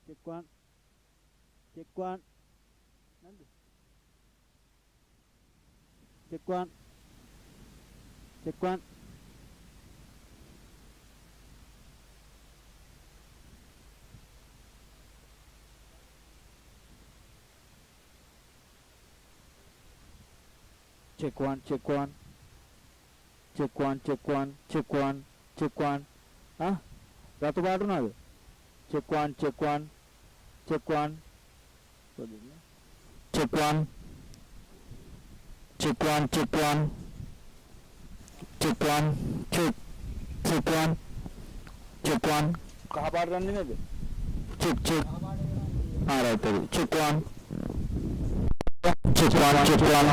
Check one. Check one. Check one. Check one. Check one. Check one. Check one. Check one. Check one. Check one. Huh? Ratu baru nado. Check one. Check one. Check one. Check one. Check one. Check one. Check one. Check. Check one. Check one. कहाँ बाहर run नहीं दे? Check check. हाँ right है. Check one. Check one. Check one.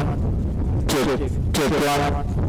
Check check one.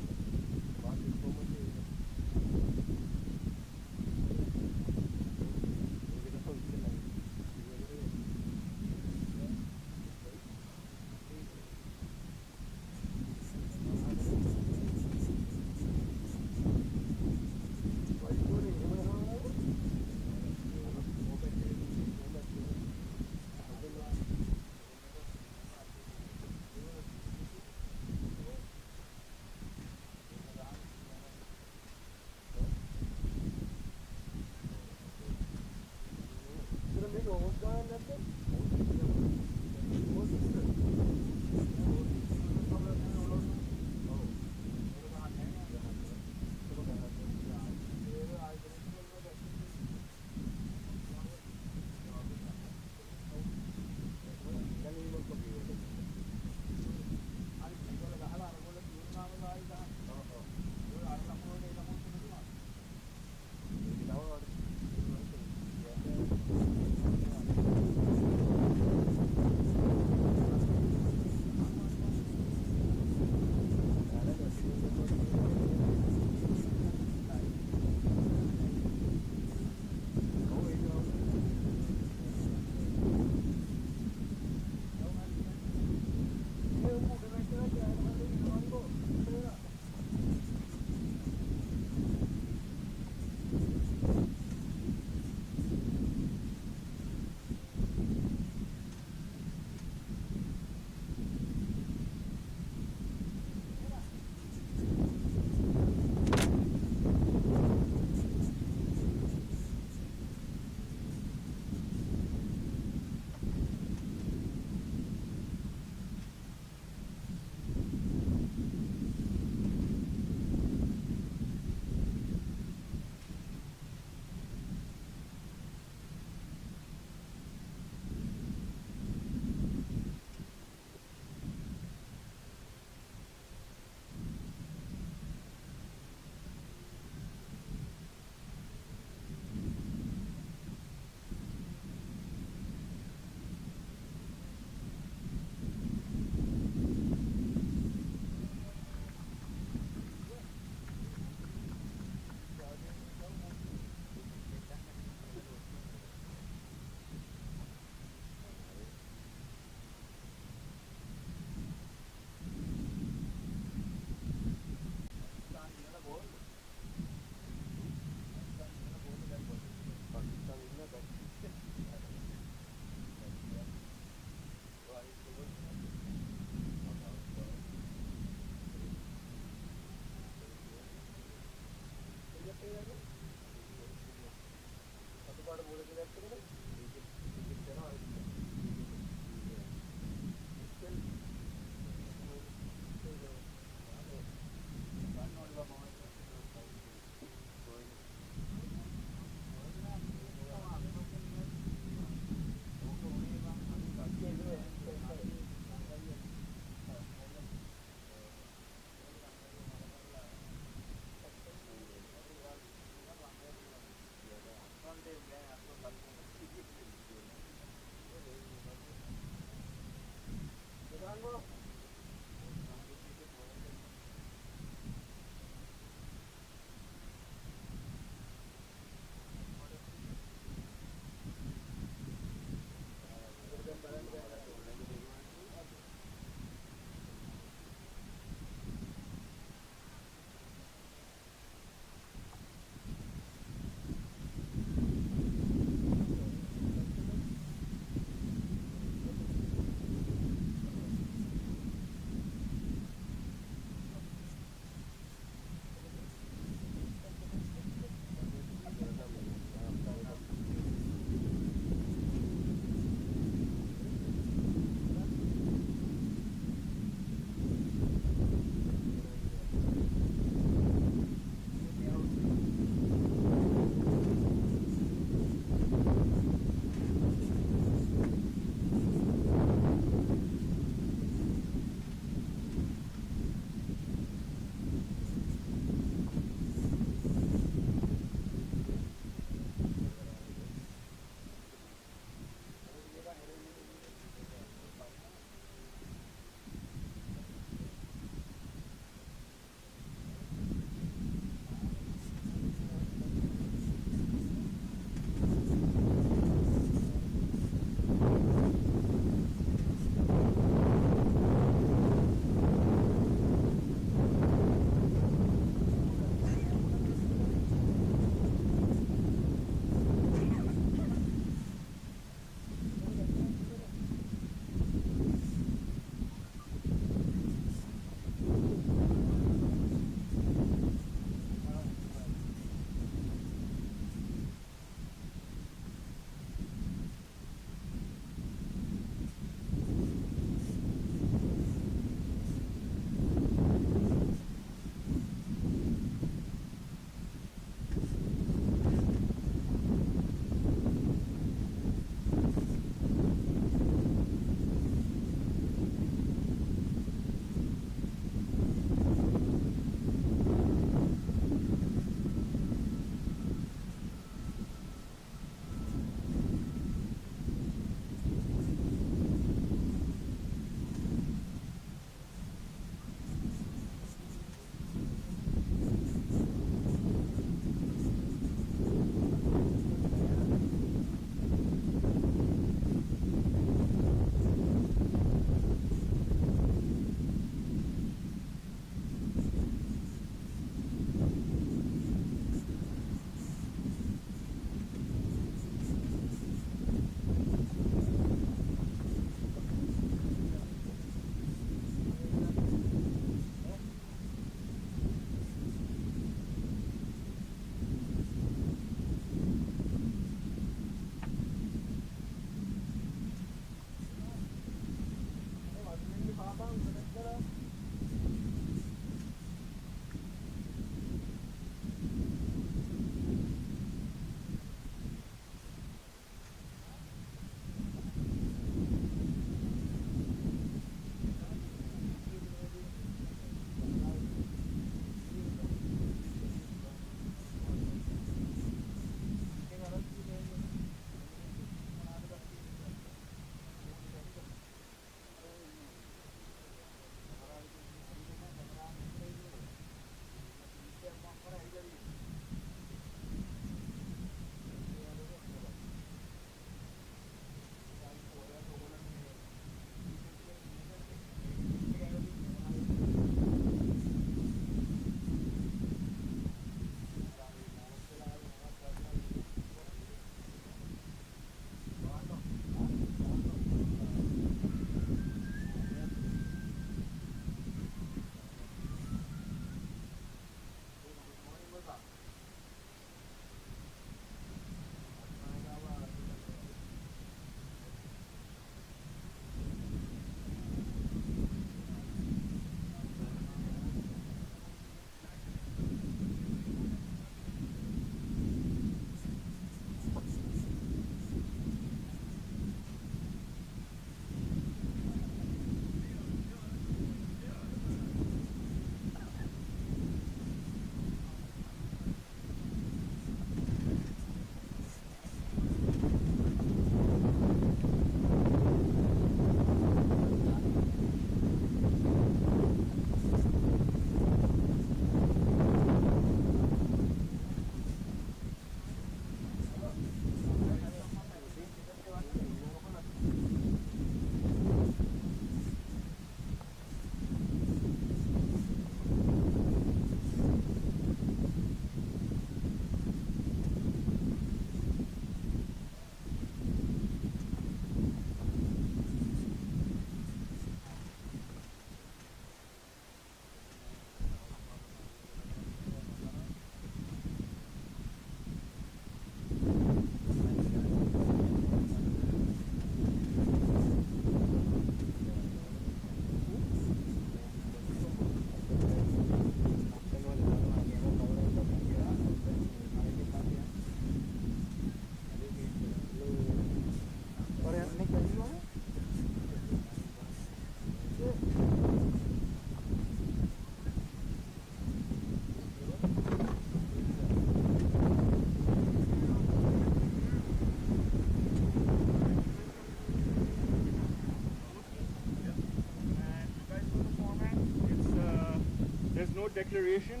declaration.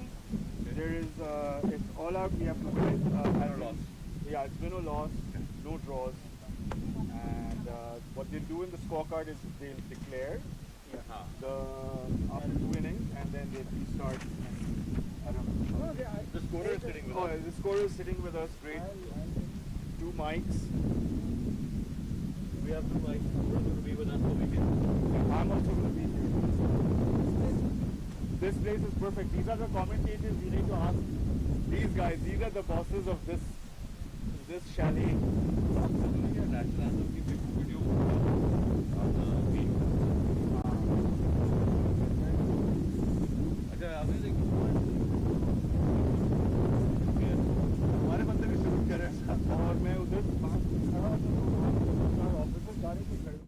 There is, it's all out. We have to win. Loss. Yeah, it's win or loss, no draws. And what they do in the scorecard is they'll declare the after 2 innings, and then they restart. And I don't know. The scorer is sitting with Oh, us. the scorer is sitting with us. Great. 2 mics. We have to like, we're going to be with us so we can. I'm also going to be here. This place is perfect. These are the commentators. We need to ask these guys. These are the bosses of this chalet. National anthem की video on the feed. अच्छा आपने देखी हमारे बंदे भी shoot कर रहे हैं और मैं उधर ऑफिस गाड़ी से खड़े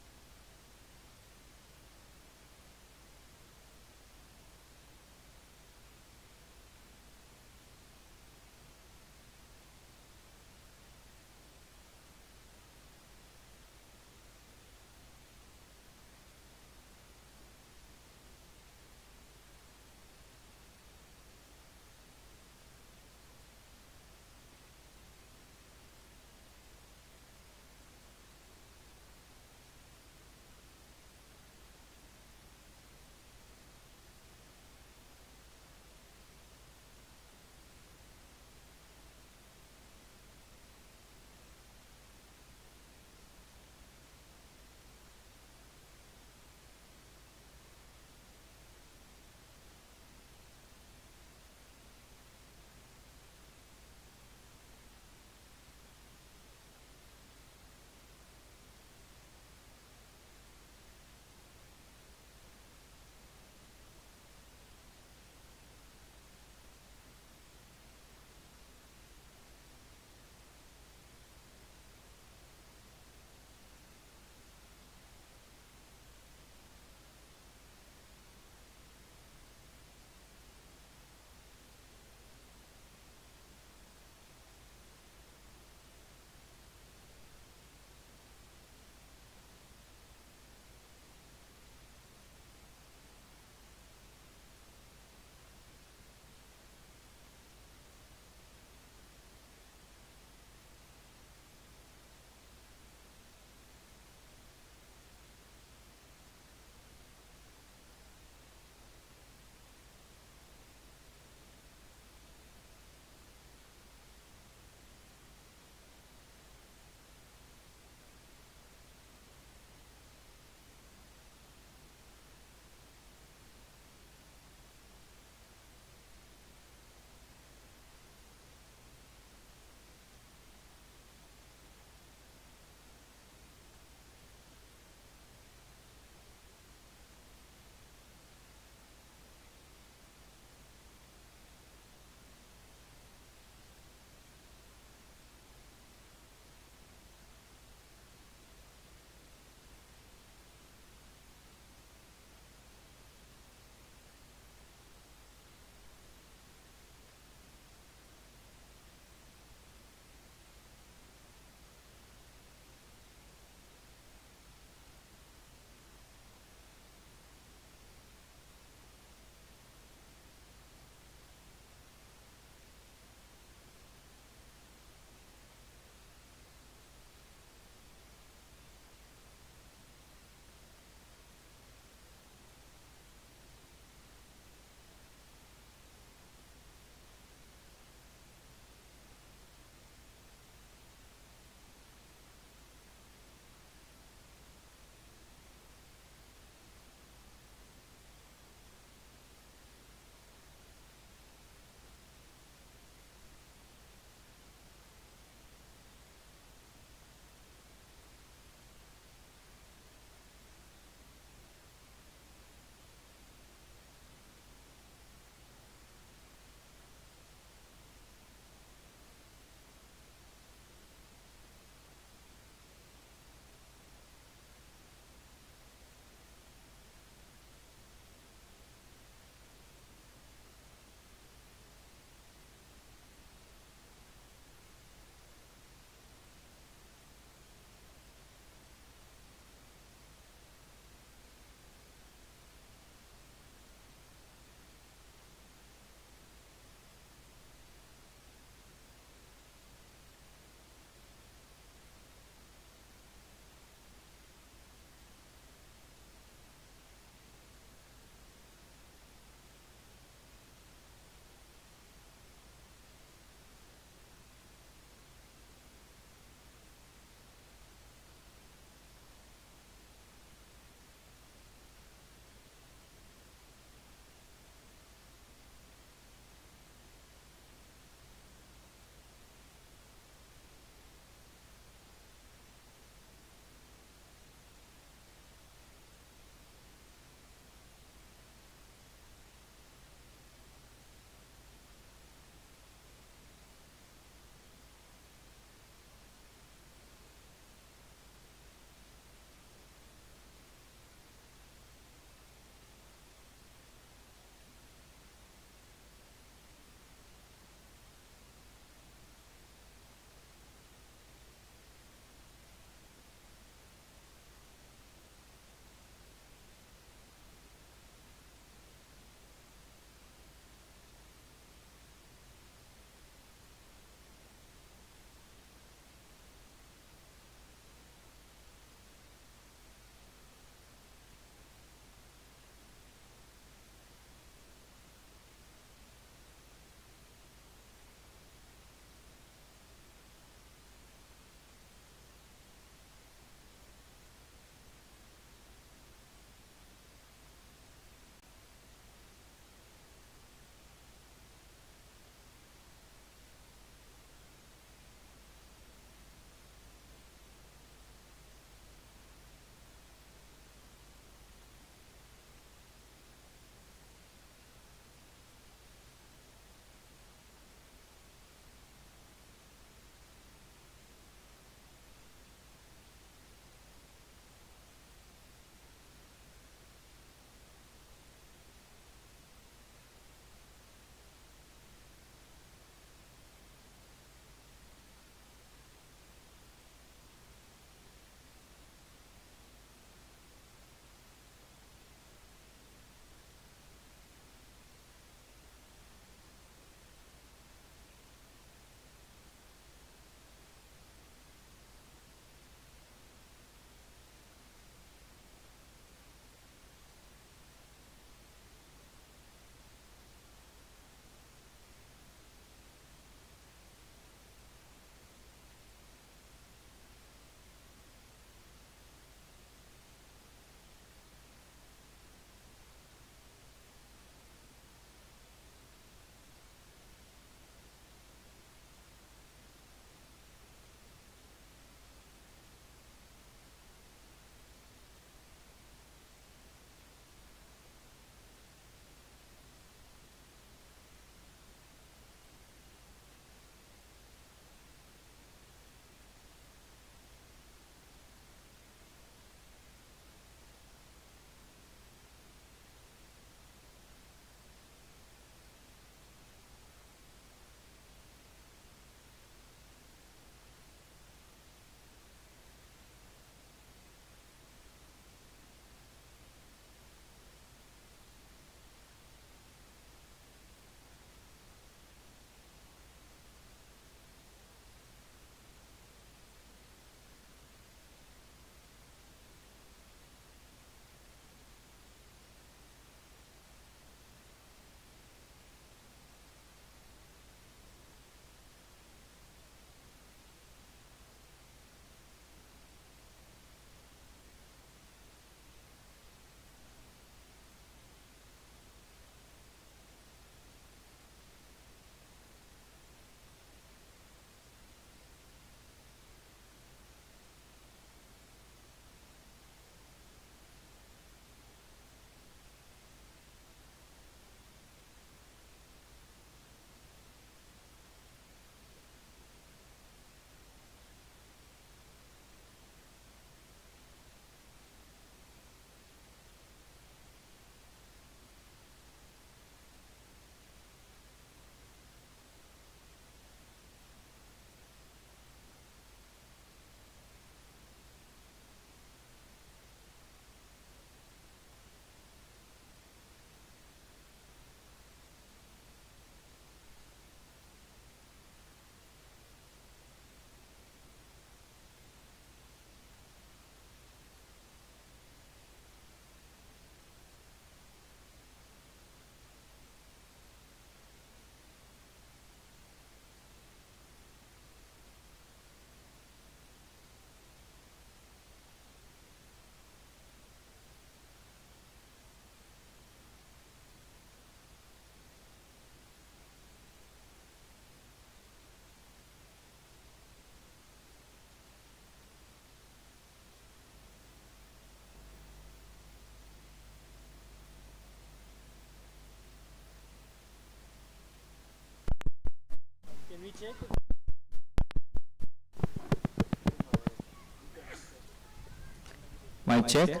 Mic check.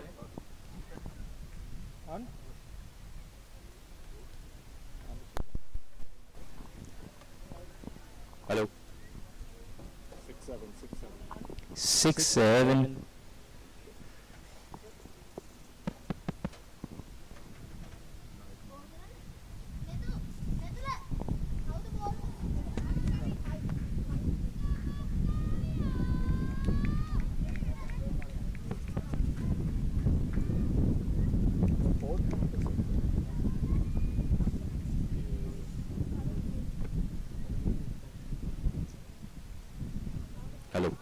On. 6-7. Hello.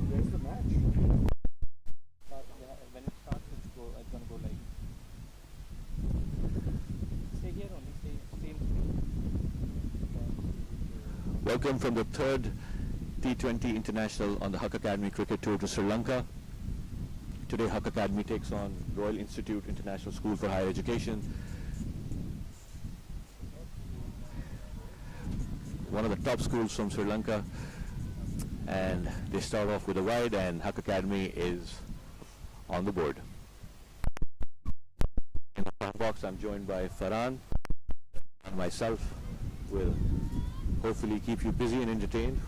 Where's the match? When it starts, it's gonna go like. Stay here only. Stay in screen. Welcome from the third T20 International on the Huck Academy Cricket Tour to Sri Lanka. Today Huck Academy takes on Royal Institute International School for Higher Education. One of the top schools from Sri Lanka, and they start off with a wide, and Huck Academy is on the board. In the front box I'm joined by Farhan, and myself will hopefully keep you busy and entertained.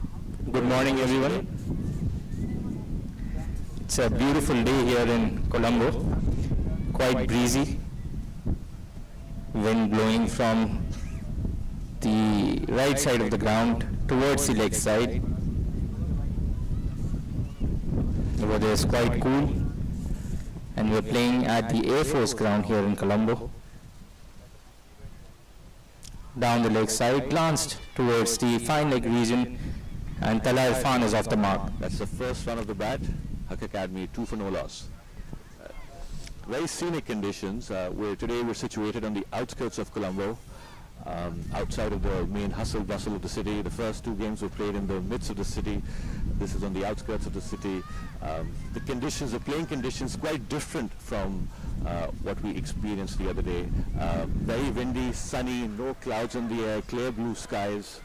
Good morning, everyone. It's a beautiful day here in Colombo, quite breezy, wind blowing from the right side of the ground towards the leg side. The weather is quite cool, and we're playing at the Air Force ground here in Colombo. Down the leg side, glanced towards the fine leg region, and Tala Irfan is off the mark. That's the first run of the bat. Huck Academy 2 for no loss. Very scenic conditions. Today we're situated on the outskirts of Colombo, outside of the main hustle bustle of the city. The first two games were played in the midst of the city. This is on the outskirts of the city. The conditions, the playing conditions, quite different from what we experienced the other day. Very windy, sunny, no clouds in the air, clear blue skies.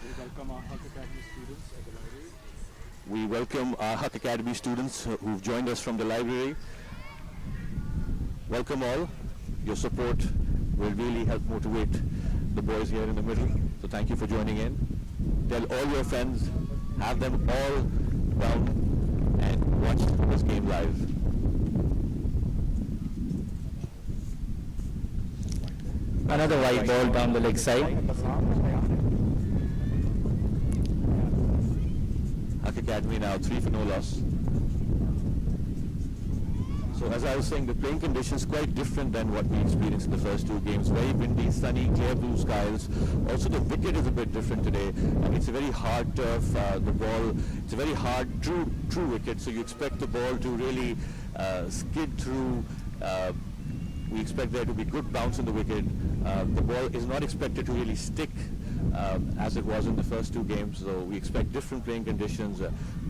We welcome our Huck Academy students at the library. We welcome our Huck Academy students who've joined us from the library. Welcome all. Your support will really help motivate the boys here in the middle. So thank you for joining in. Tell all your friends, have them all down and watch this game live. Another wide ball down the leg side. Huck Academy now 3 for no loss. So as I was saying, the playing conditions quite different than what we experienced in the first two games. Very windy, sunny, clear blue skies. Also the wicket is a bit different today. It's a very hard turf. The ball, it's a very hard, true wicket. So you expect the ball to really skid through. We expect there to be good bounce in the wicket. The ball is not expected to really stick as it was in the first two games. So we expect different playing conditions,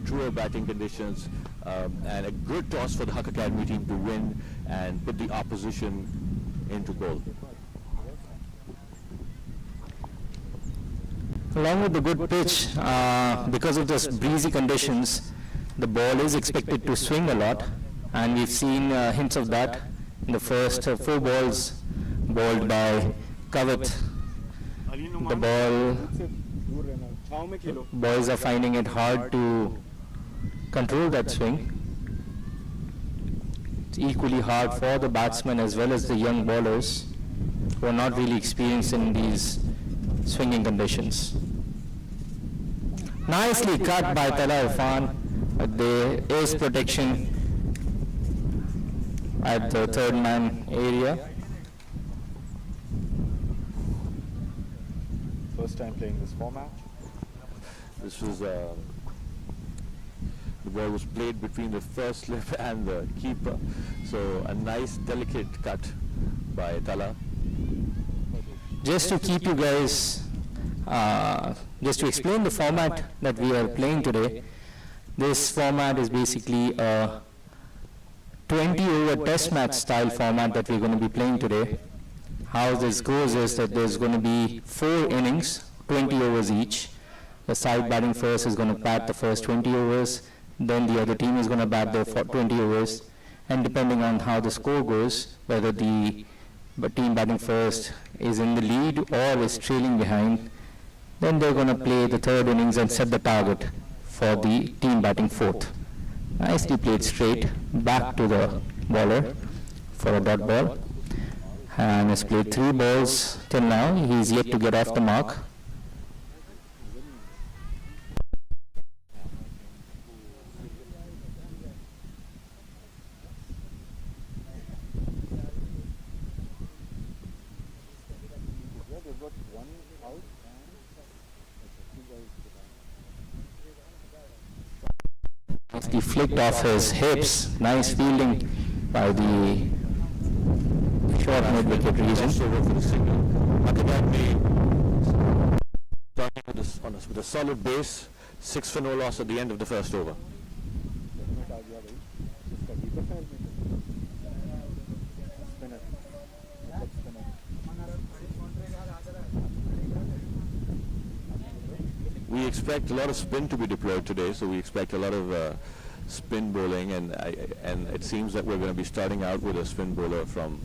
truer batting conditions, and a good toss for the Huck Academy team to win and put the opposition into goal. Along with the good pitch, because of this breezy conditions, the ball is expected to swing a lot, and we've seen hints of that in the first 4 balls bowled by Kavit. The boys are finding it hard to control that swing. It's equally hard for the batsmen as well as the young bowlers who are not really experienced in these swinging conditions. Nicely cut by Tala Irfan, but there is protection at the third man area. First time playing this format. This was the ball was played between the first slip and the keeper. So a nice delicate cut by Tala. Just to keep you guys Just to explain the format that we are playing today, this format is basically a 20-over test match style format that we're going to be playing today. How this goes is that there's going to be 4 innings, 20 overs each. The side batting first is going to bat the first 20 overs, then the other team is going to bat their 20 overs, and depending on how the score goes, whether the team batting first is in the lead or is trailing behind, then they're going to play the third innings and set the target for the team batting fourth. Nicely played straight, back to the bowler for a dot ball. And has played 3 balls till now. He's yet to get off the mark. He flicked off his hips. Nice fielding by the short mid-wicket region. With a solid base, 6 for no loss at the end of the first over. We expect a lot of spin to be deployed today, so we expect a lot of spin bowling, and it seems that we're going to be starting out with a spin bowler from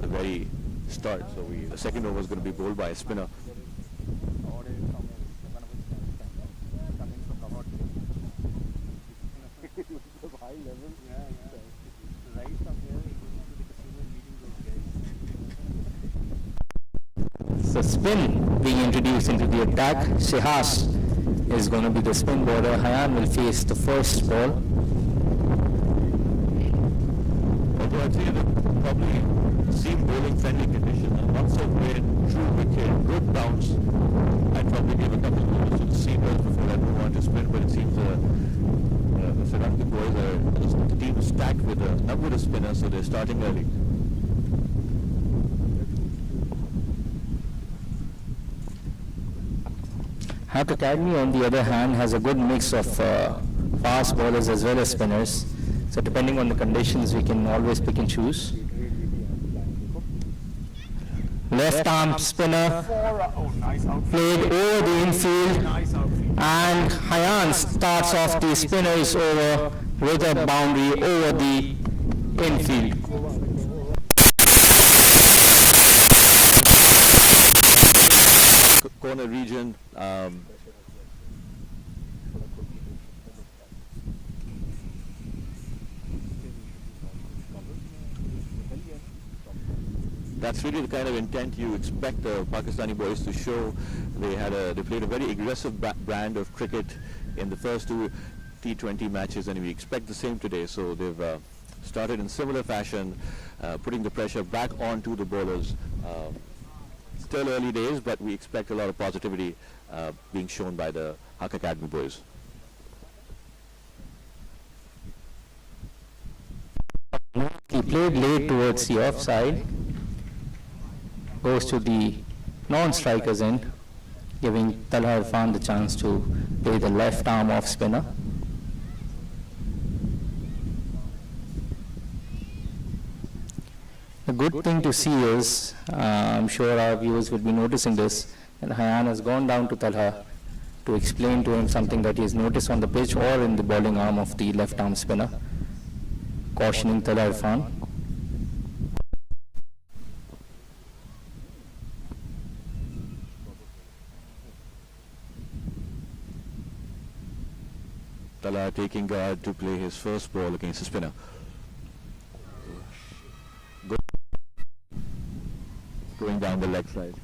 the very start. So the second over is going to be bowled by a spinner. So spin being introduced into the attack. Shehas is going to be the spin bowler. Hayan will face the first ball. Although I'd say that probably seam bowling friendly conditions and lots of wind, true wicket, good bounce. I'd probably give a couple of balls to the seamers before I move on to spin, but it seems the Sri Lankan boys the team is stacked with a spinner, so they're starting early. Haq Academy, on the other hand, has a good mix of fast bowlers as well as spinners. So depending on the conditions, we can always pick and choose. Left arm spinner played over the infield, and Hayan starts off the spinners over with a boundary over the infield. Corner region. That's really the kind of intent you expect the Pakistani boys to show. They played a very aggressive brand of cricket in the first 2 T20 matches, and we expect the same today. So they've started in similar fashion, putting the pressure back onto the bowlers. Still early days, but we expect a lot of positivity being shown by the Haq Academy boys. He played late towards the offside, goes to the non-striker's end, giving Talha Irfan the chance to play the left arm off spinner. The good thing to see is, I'm sure our viewers will be noticing this, and Hayan has gone down to Talha to explain to him something that he has noticed on the pitch or in the bowling arm of the left arm spinner, cautioning Talha Irfan. Talha taking guard to play his first ball against the spinner. Going down the leg side.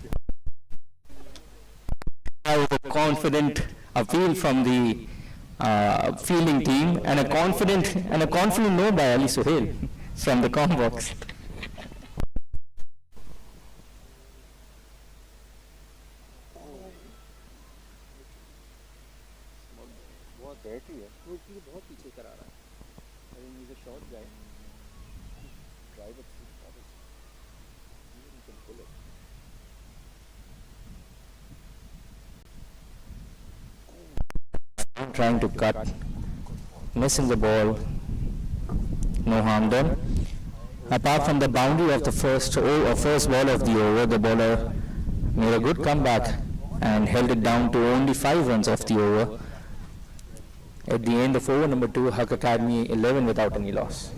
A confident appeal from the fielding team, and a confident no by Ali Suhail from the com box. trying to cut, missing the ball, no harm done. Apart from the boundary of the first ball of the over, the bowler made a good comeback and held it down to only 5 runs off the over. At the end of over number 2, Huck Academy 11 without any loss.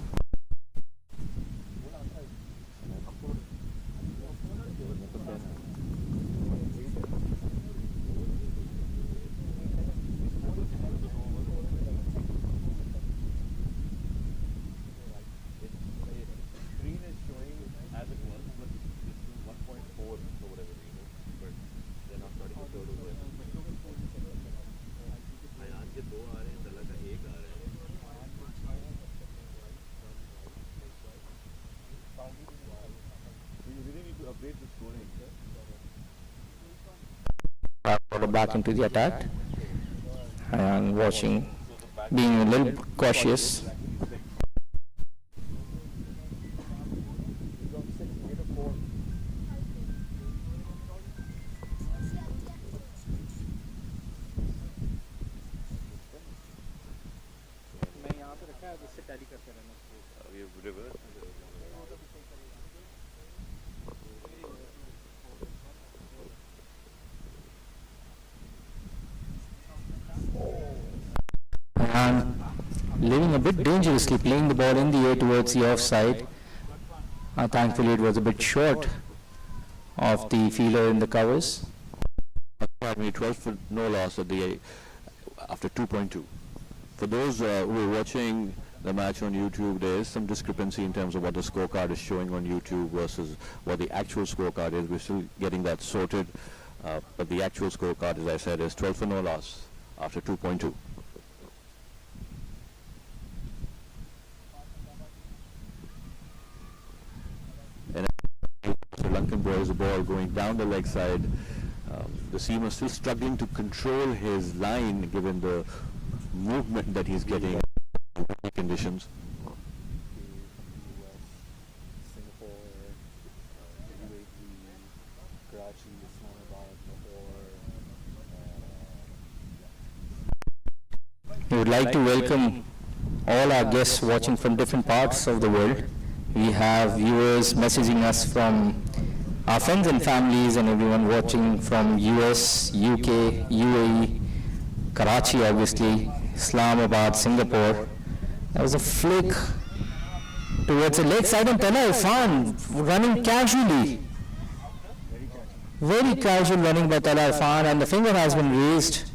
Back into the attack and watching, being a little cautious. And living a bit dangerously, playing the ball in the air towards the offside. Thankfully it was a bit short of the fielder in the covers. Academy 12 for no loss at the after 2.2. For those who are watching the match on YouTube, there is some discrepancy in terms of what the scorecard is showing on YouTube versus what the actual scorecard is. We're still getting that sorted, but the actual scorecard, as I said, is 12 for no loss after 2.2. Sri Lankan boys, the ball going down the leg side. The seamer still struggling to control his line given the movement that he's getting in conditions. We would like to welcome all our guests watching from different parts of the world. We have viewers messaging us from our friends and families and everyone watching from US, UK, UAE, Karachi obviously, Islamabad, Singapore. There was a flick towards the leg side and Tala Irfan running casually. Very casual running by Tala Irfan, and the finger has been raised.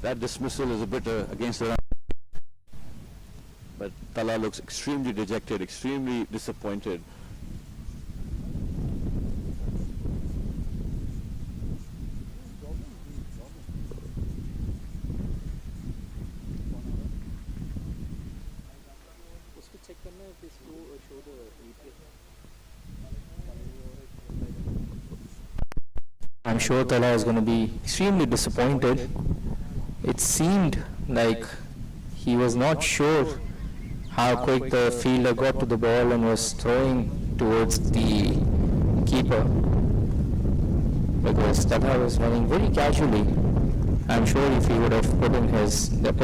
That dismissal is a bit against the run. But Tala looks extremely dejected, extremely disappointed. I'm sure Tala is going to be extremely disappointed. It seemed like he was not sure how quick the fielder got to the ball and was throwing towards the keeper, because Tala was running very casually. I'm sure if he would have put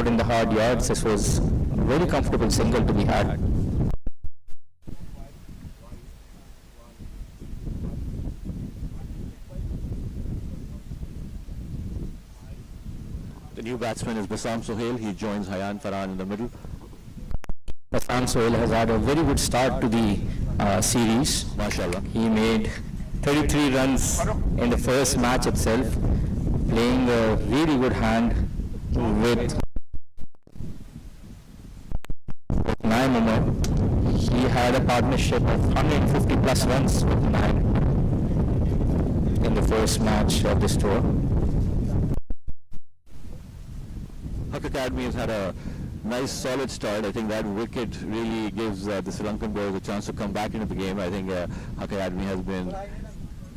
in the hard yards, this was a very comfortable single to be had. The new batsman is Bassam Sohail. He joins Hayan Farhan in the middle. Bassam Sohail has had a very good start to the series. MashaAllah. He made 33 runs in the first match itself, playing a really good hand with Naim Umar. He had a partnership of 150 plus runs with Naim in the first match of this tour. Huck Academy has had a nice solid start. I think that wicket really gives the Sri Lankan boys a chance to come back into the game. I think Huck Academy has been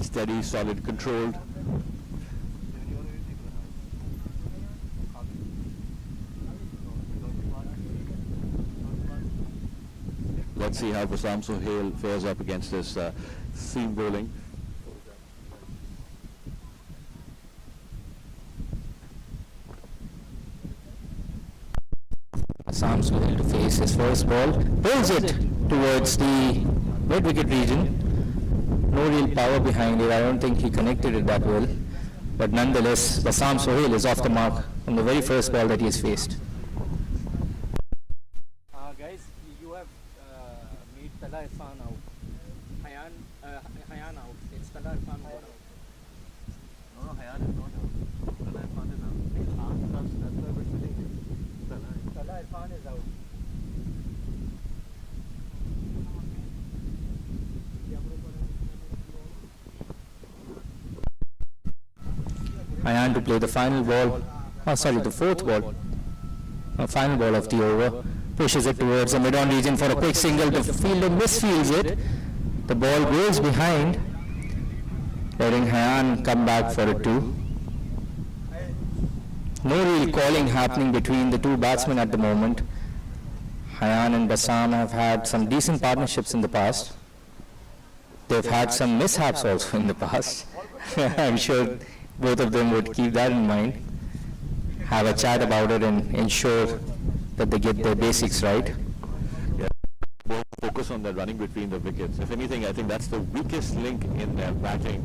steady, solid, controlled. Let's see how Bassam Sohail fares up against this seam bowling. Assam Sohail to face his first ball, pulls it towards the mid-wicket region. No real power behind it. I don't think he connected it that well. But nonetheless, Assam Sohail is off the mark on the very first ball that he has faced. Guys, you have made Tala Irfan out. Hayan out. It's Tala Irfan got out. No, Hayan is not out. Tala Irfan is out. That's why we're telling you. Tala Irfan is out. Hayan to play the final ball, the fourth ball, final ball of the over, pushes it towards the mid-on region for a quick single. The fielder misfields it. The ball goes behind, letting Hayan come back for a two. No real calling happening between the two batsmen at the moment. Hayan and Bassam have had some decent partnerships in the past. They've had some mishaps also in the past. I'm sure both of them would keep that in mind, have a chat about it and ensure that they get their basics right. Yeah. More focus on the running between the wickets. If anything, I think that's the weakest link in their batting.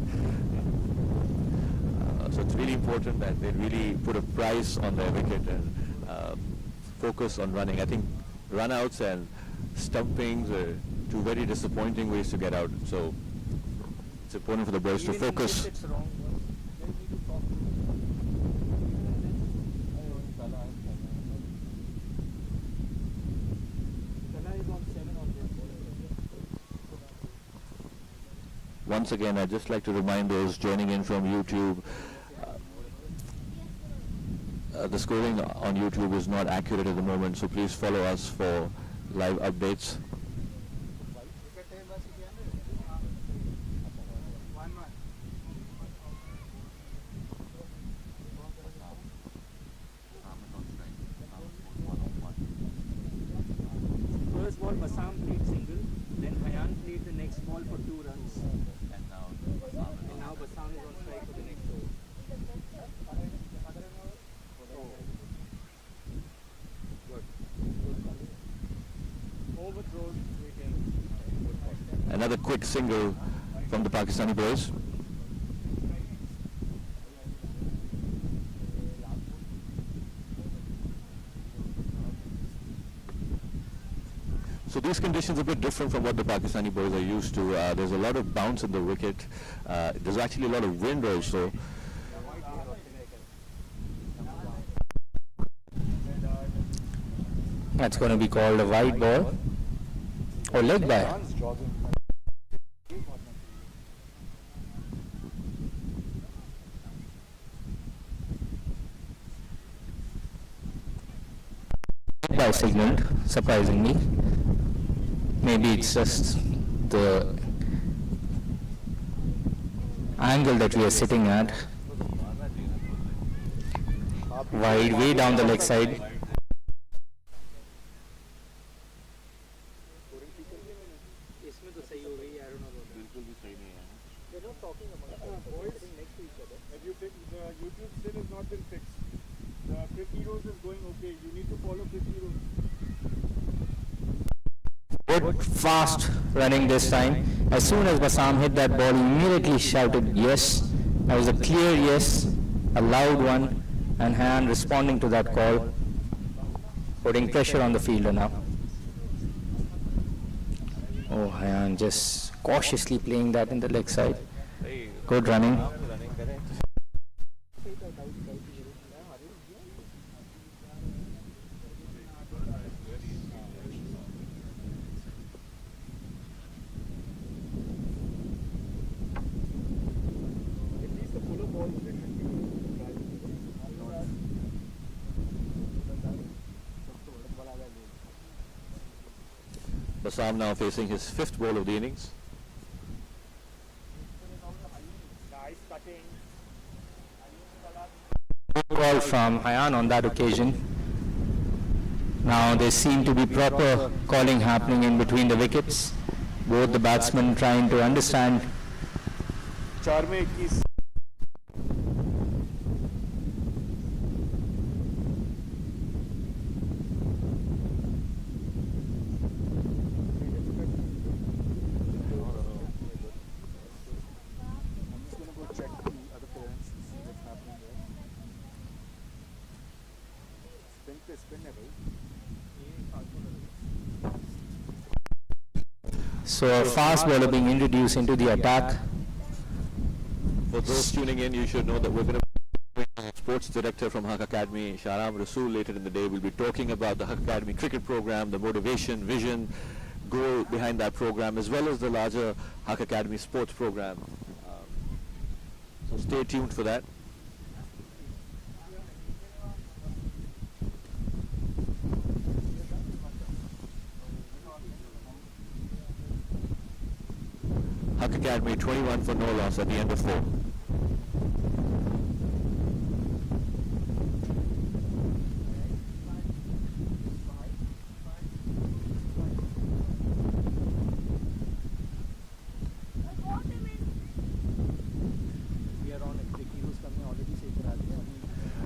So it's really important that they really put a price on their wicket and focus on running. I think run-outs and stumpings are two very disappointing ways to get out. So it's important for the boys to focus. Once again, I'd just like to remind those joining in from YouTube, the scoring on YouTube is not accurate at the moment, so please follow us for live updates. First ball, Bassam played single, then Hayan played the next ball for 2 runs. And now Bassam is on strike for the next over. Overthrows, we can. Another quick single from the Pakistani boys. So these conditions are a bit different from what the Pakistani boys are used to. There's a lot of bounce in the wicket. There's actually a lot of wind also. That's going to be called a wide ball or leg by. Leg by signaled, surprisingly. Maybe it's just the angle that we are sitting at. Wide, way down the leg side. YouTube still has not been fixed. The 50 rows is going okay. You need to follow 50 rows. Good fast running this time. As soon as Bassam hit that ball, he immediately shouted yes. That was a clear yes, a loud one, and Hayan responding to that call, putting pressure on the fielder now. Oh, Hayan just cautiously playing that in the leg side. Good running. Bassam now facing his 5th ball of the innings. Nice cutting. Good call from Hayan on that occasion. Now there seem to be proper calling happening in between the wickets. Both the batsmen trying to understand. 4 में 21. So a fast bowler being introduced into the attack. For those tuning in, you should know that we're going to sports director from Haq Academy, Shahram Rasool, later in the day will be talking about the Haq Academy cricket program, the motivation, vision, goal behind that program, as well as the larger Haq Academy sports program. So stay tuned for that. Haq Academy 21 for no loss at the end of 4.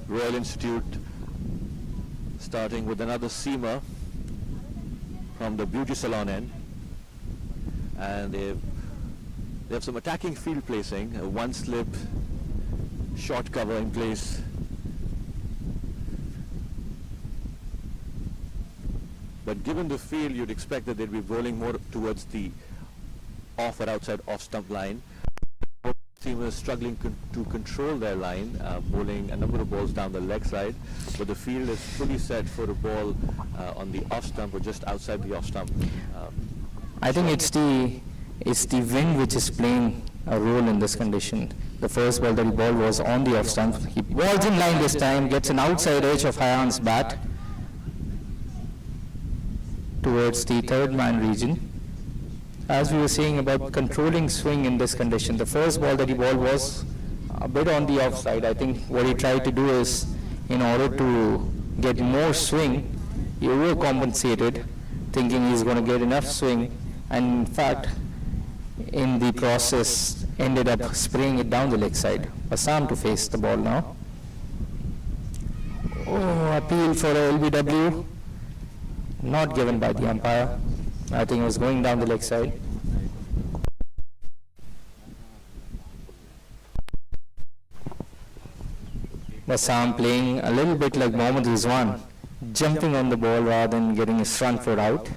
Royal Institute starting with another seamer from the beauty salon end, and they have some attacking field placing, one slip, short cover in place. But given the field, you'd expect that they'd be bowling more towards the off or outside off stump line. Seamers struggling to control their line, bowling a number of balls down the leg side, but the field is fully set for a ball on the off stump or just outside the off stump. I think it's the wind which is playing a role in this condition. The first ball that he bowled was on the off stump. He balls in line this time, gets an outside edge of Hayan's bat towards the third man region. As we were saying about controlling swing in this condition, the first ball that he bowled was a bit on the offside. I think what he tried to do is, in order to get more swing, he overcompensated, thinking he's going to get enough swing, and in fact, in the process, ended up spraying it down the leg side. Assam to face the ball now. Oh, appeal for a LBW, not given by the umpire. I think it was going down the leg side. Assam playing a little bit like Mohammad Rizwan, jumping on the ball rather than getting his front foot out.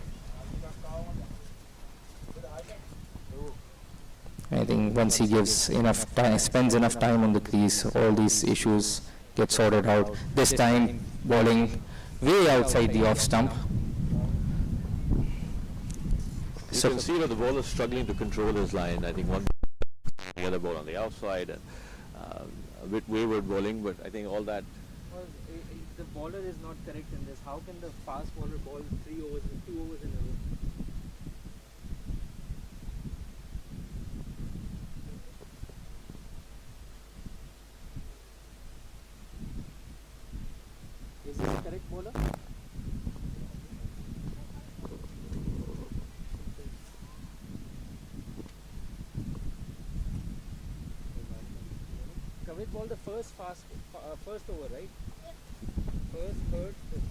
I think once he gives enough time, spends enough time on the crease, all these issues get sorted out. This time bowling way outside the off stump. You can see that the bowler is struggling to control his line. I think one the other ball on the outside, and a bit wayward bowling, but I think all that. Well, the bowler is not correct in this. How can the fast bowler bowl 2 overs in a row? Is he the correct bowler? Kavit bowled the first over, right? First, third, fifth.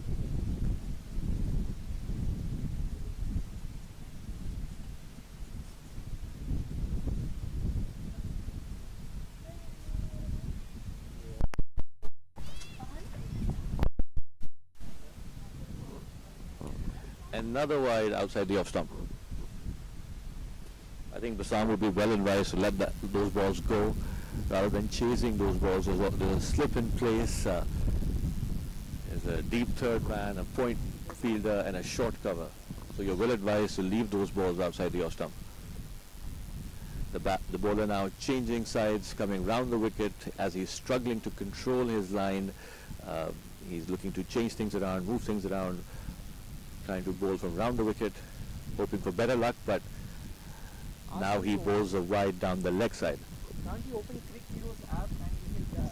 Another wide outside the off stump. I think Basam would be well advised to let those balls go rather than chasing those balls. There's a slip in place, there's a deep third man, a point fielder, and a short cover. So you're well advised to leave those balls outside the off stump. The bowler now changing sides, coming round the wicket as he's struggling to control his line. He's looking to change things around, move things around, trying to bowl from round the wicket, hoping for better luck, but now he bowls a wide down the leg side. Can't you open Crick Heroes app and you can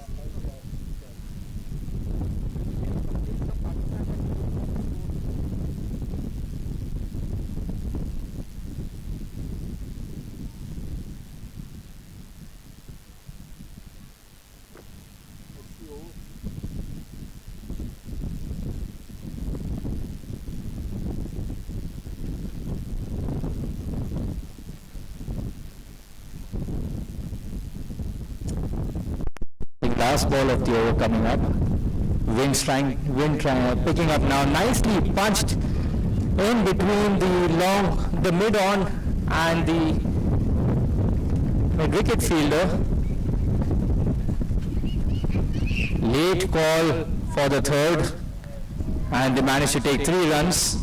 Last ball of the over coming up. Picking up now, nicely punched in between the mid-on and the mid-wicket fielder. Late call for the third, and they managed to take 3 runs.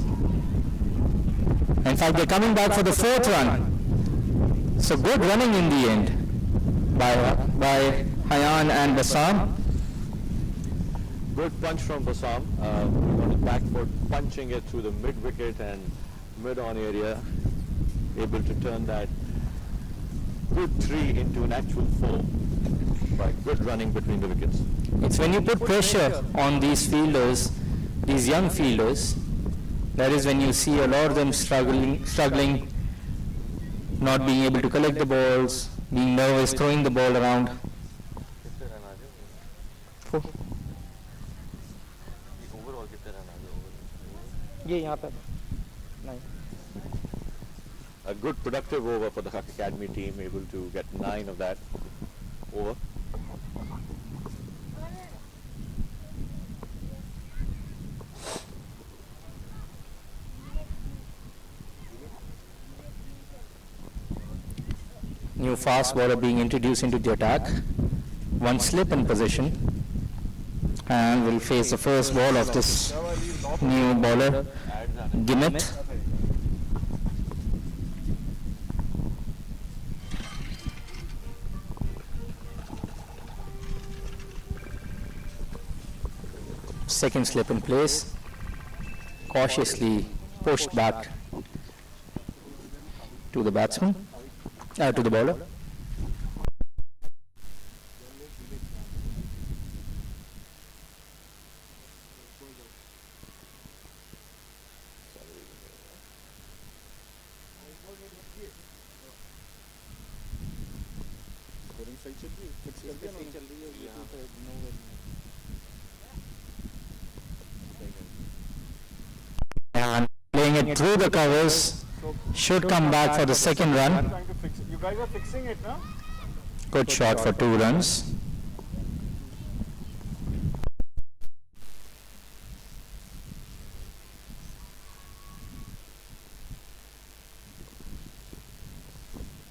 In fact, they're coming back for the 4th run. So good running in the end by Hayan and Bassam. Good punch from Bassam. He got it back for punching it through the mid-wicket and mid-on area. Able to turn that good 3 into an actual 4 by good running between the wickets. It's when you put pressure on these fielders, these young fielders, that is when you see a lot of them struggling, not being able to collect the balls, being nervous, throwing the ball around. A good productive over for the Haq Academy team, able to get 9 of that over. New fast bowler being introduced into the attack. One slip in position, and will face the first ball of this new bowler, Gimmet. Second slip in place, cautiously pushed back to the batsman, to the bowler. And playing it through the covers, should come back for the second run. You guys are fixing it, no? Good shot for 2 runs.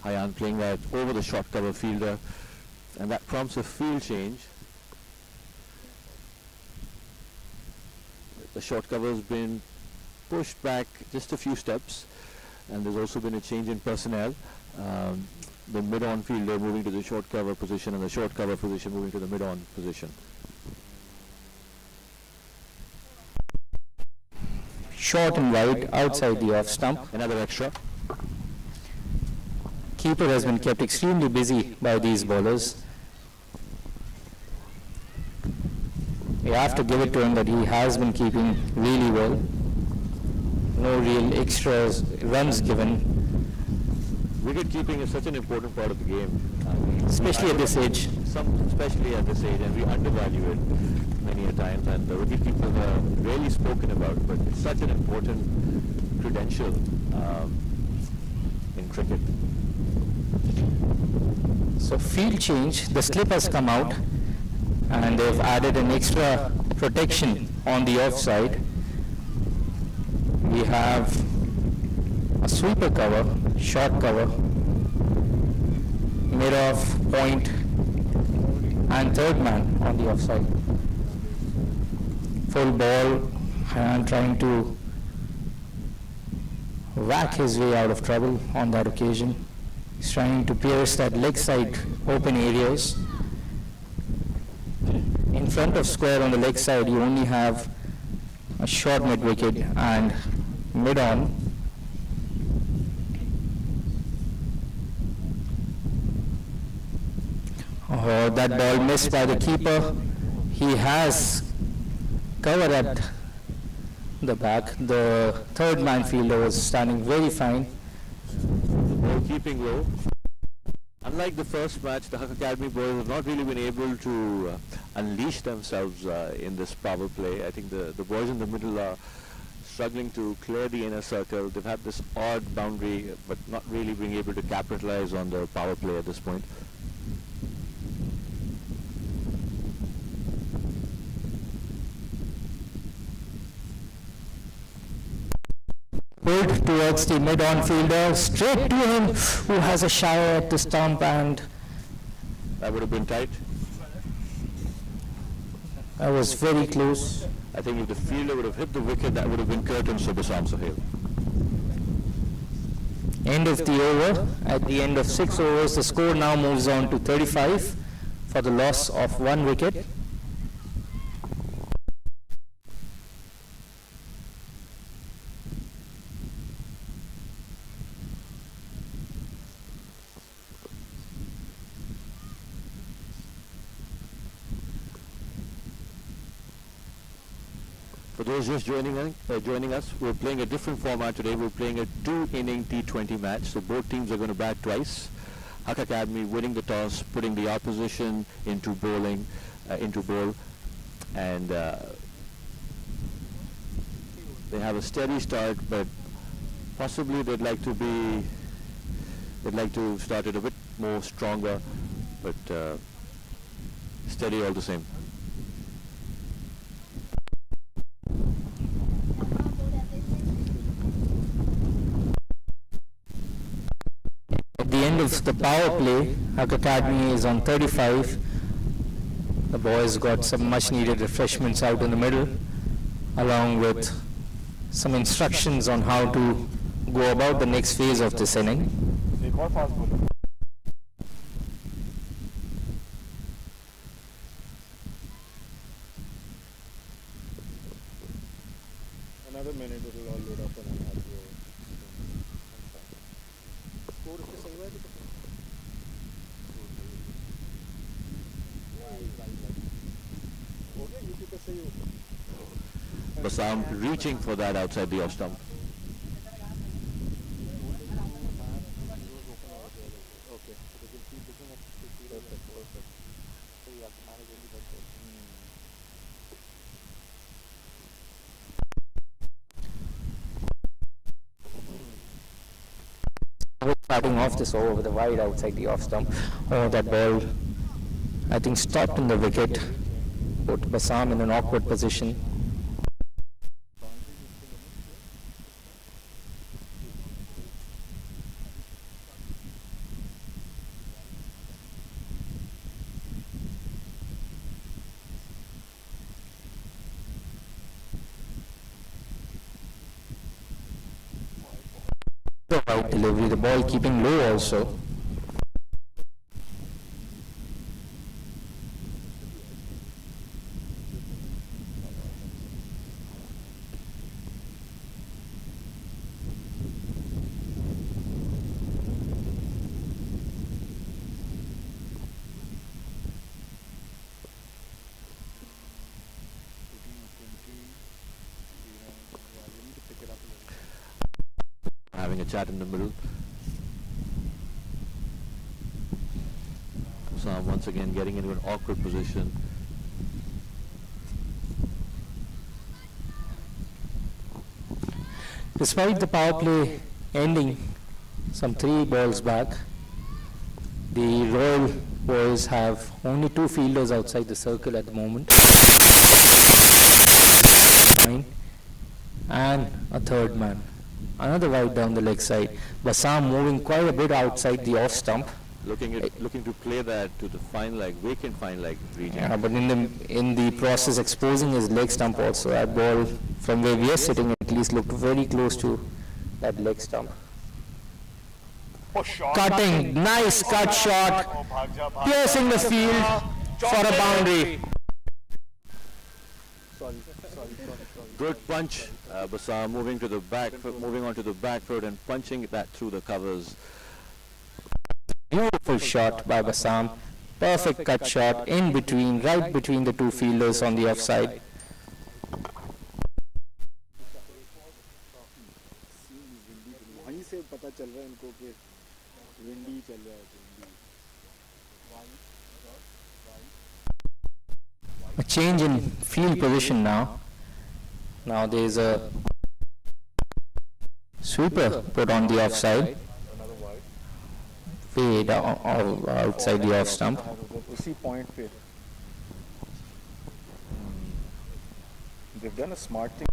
Hayan playing that over the short cover fielder, and that prompts a field change. The short cover has been pushed back just a few steps, and there's also been a change in personnel. The mid-on fielder moving to the short cover position, and the short cover position moving to the mid-on position. Short and wide outside the off stump. Another extra. Keeper has been kept extremely busy by these bowlers. We have to give it to him that he has been keeping really well. No real extras runs given. Wicket keeping is such an important part of the game. Especially at this age. Especially at this age, and we undervalue it many a times, and the wicket keepers are rarely spoken about, but it's such an important credential in cricket. So field change, the slip has come out, and they've added an extra protection on the offside. We have a sweeper cover, short cover, mid-off, point, and third man on the offside. Full ball, and trying to whack his way out of trouble on that occasion. He's trying to pierce that leg side open areas. In front of square on the leg side, you only have a short mid-wicket and mid-on. Oh, that ball missed by the keeper. He has covered at the back. The third man fielder was standing very fine. The ball keeping low. Unlike the first match, the Haq Academy boys have not really been able to unleash themselves in this power play. I think the boys in the middle are struggling to clear the inner circle. They've had this odd boundary, but not really being able to capitalize on the power play at this point. pulled towards the mid-on fielder, straight to him, who has a shower at the stump, and That would have been tight. that was very close. I think if the fielder would have hit the wicket, that would have been curtains for Basam Sohail. End of the over. At the end of 6 overs, the score now moves on to 35 for the loss of 1 wicket. For those just joining us, we're playing a different format today. We're playing a 2-inning T20 match. So both teams are going to bat twice. Huck Academy winning the toss, putting the opposition into bowling, into bowl, and they have a steady start, but possibly they'd like to start it a bit more stronger, but steady all the same. At the end of the power play, Huck Academy is on 35. The boys got some much needed refreshments out in the middle, along with some instructions on how to go about the next phase of this inning. एक और fast bowler. Another minute it will all load up and I'll have your score उससे सही हुआ है कि हो गया UP का सही हो Basam reaching for that outside the off stump. Okay, so they will keep looking at the field. Perfect. So you have to manage only that. Starting off this over with a wide outside the off stump. Oh, that ball, I think, stopped in the wicket. Put Basam in an awkward position. The wide delivery, the ball keeping low also. Having a chat in the middle. Basam once again getting into an awkward position. Despite the power play ending some 3 balls back, the Royal boys have only 2 fielders outside the circle at the moment, and a third man. Another wide down the leg side. Basam moving quite a bit outside the off stump. Looking to play that to the fine leg, vacant fine leg region. Yeah, but in the process exposing his leg stump also. That ball, from where we are sitting, at least looked very close to that leg stump. Cutting, nice cut shot, piercing the field for a boundary. Good punch. Basam moving to the back, moving on to the back foot and punching that through the covers. Beautiful shot by Basam. Perfect cut shot in between, right between the 2 fielders on the offside. वहीं से पता चल रहा है इनको कि windy चल रहा है A change in field position now. Now there is a sweeper put on the offside. Way down, outside the off stump. उसी पॉइंट पे they've done a smart thing.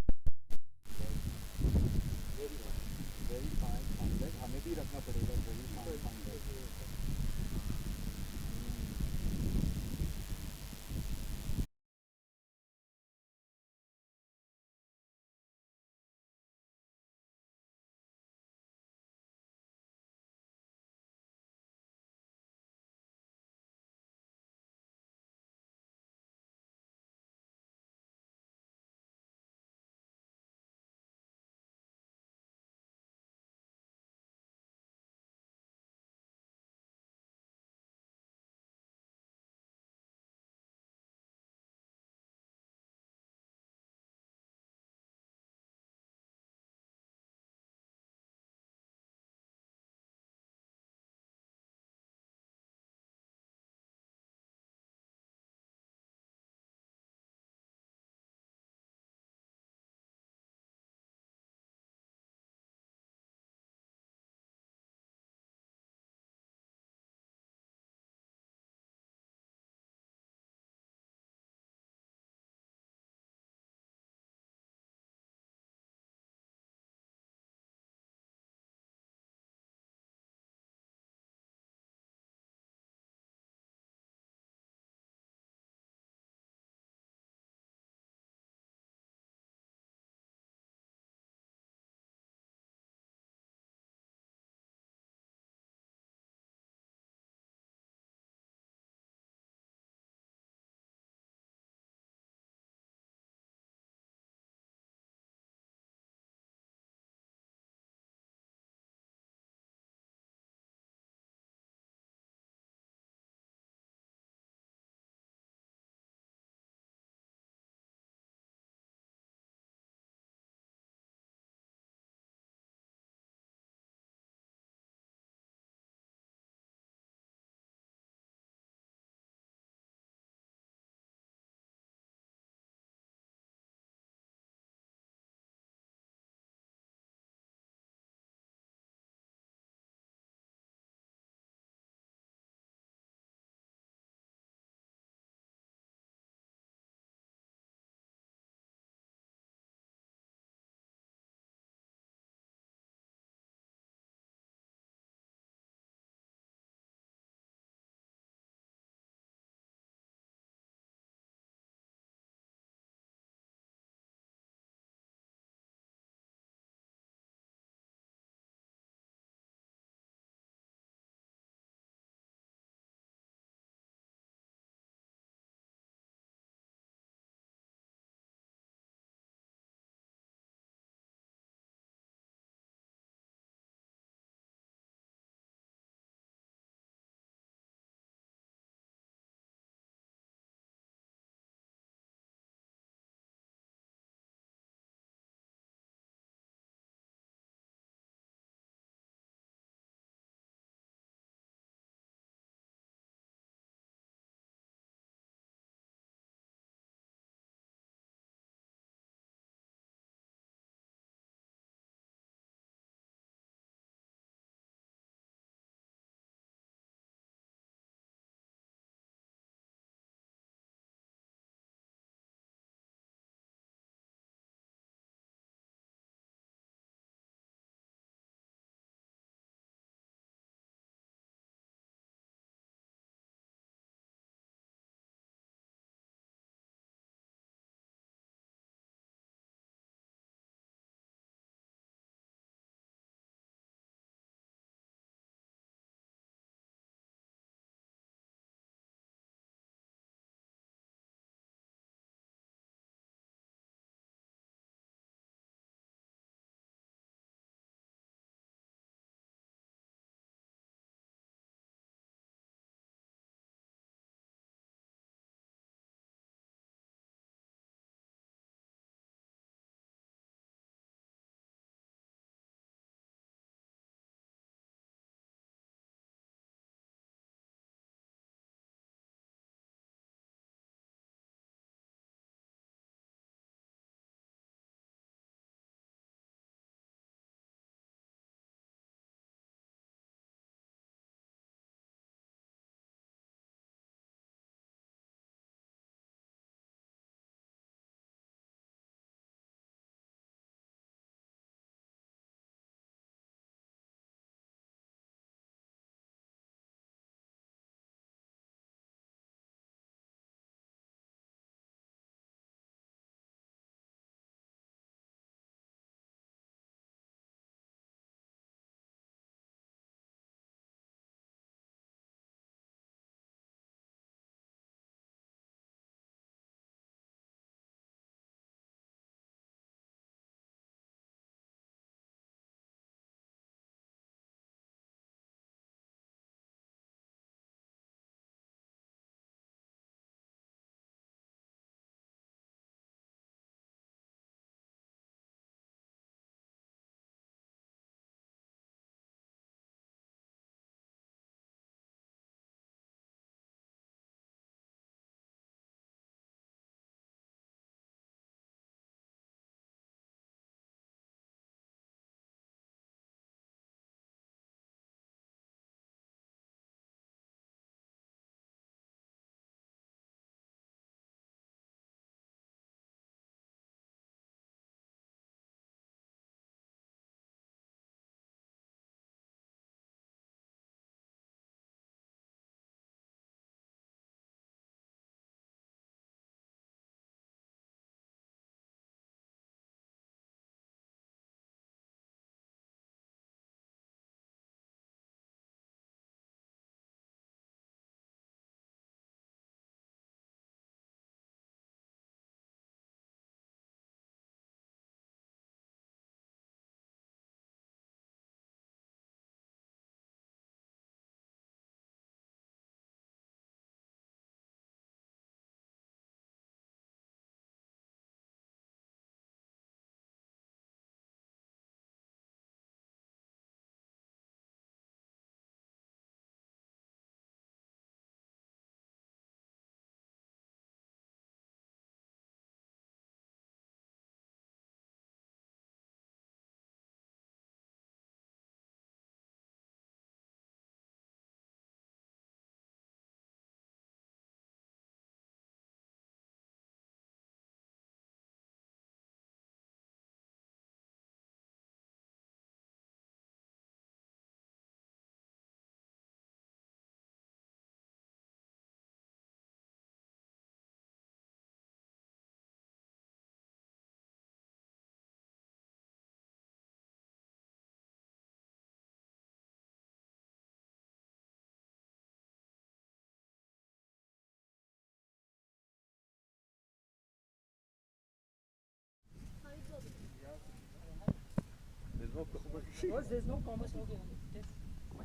Because there's no commerce. Okay,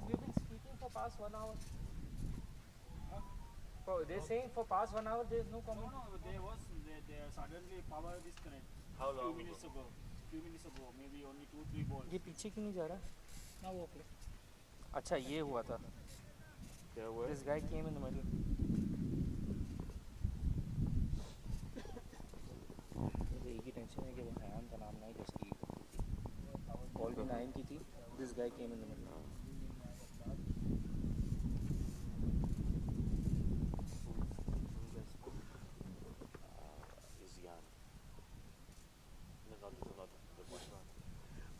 we've been speaking for past 1 hour. They're saying for past 1 hour there's no comment. No, there suddenly power disconnect. How long? Few minutes ago, maybe only 2-3 balls. ये पीछे क्यों नहीं जा रहा? Now okay. अच्छा ये हुआ था. क्या हुआ? This guy came in the middle. मुझे एक ही टेंशन है कि वो हयान का नाम नहीं जिसकी कॉल भी 9 की थी. This guy came in the middle.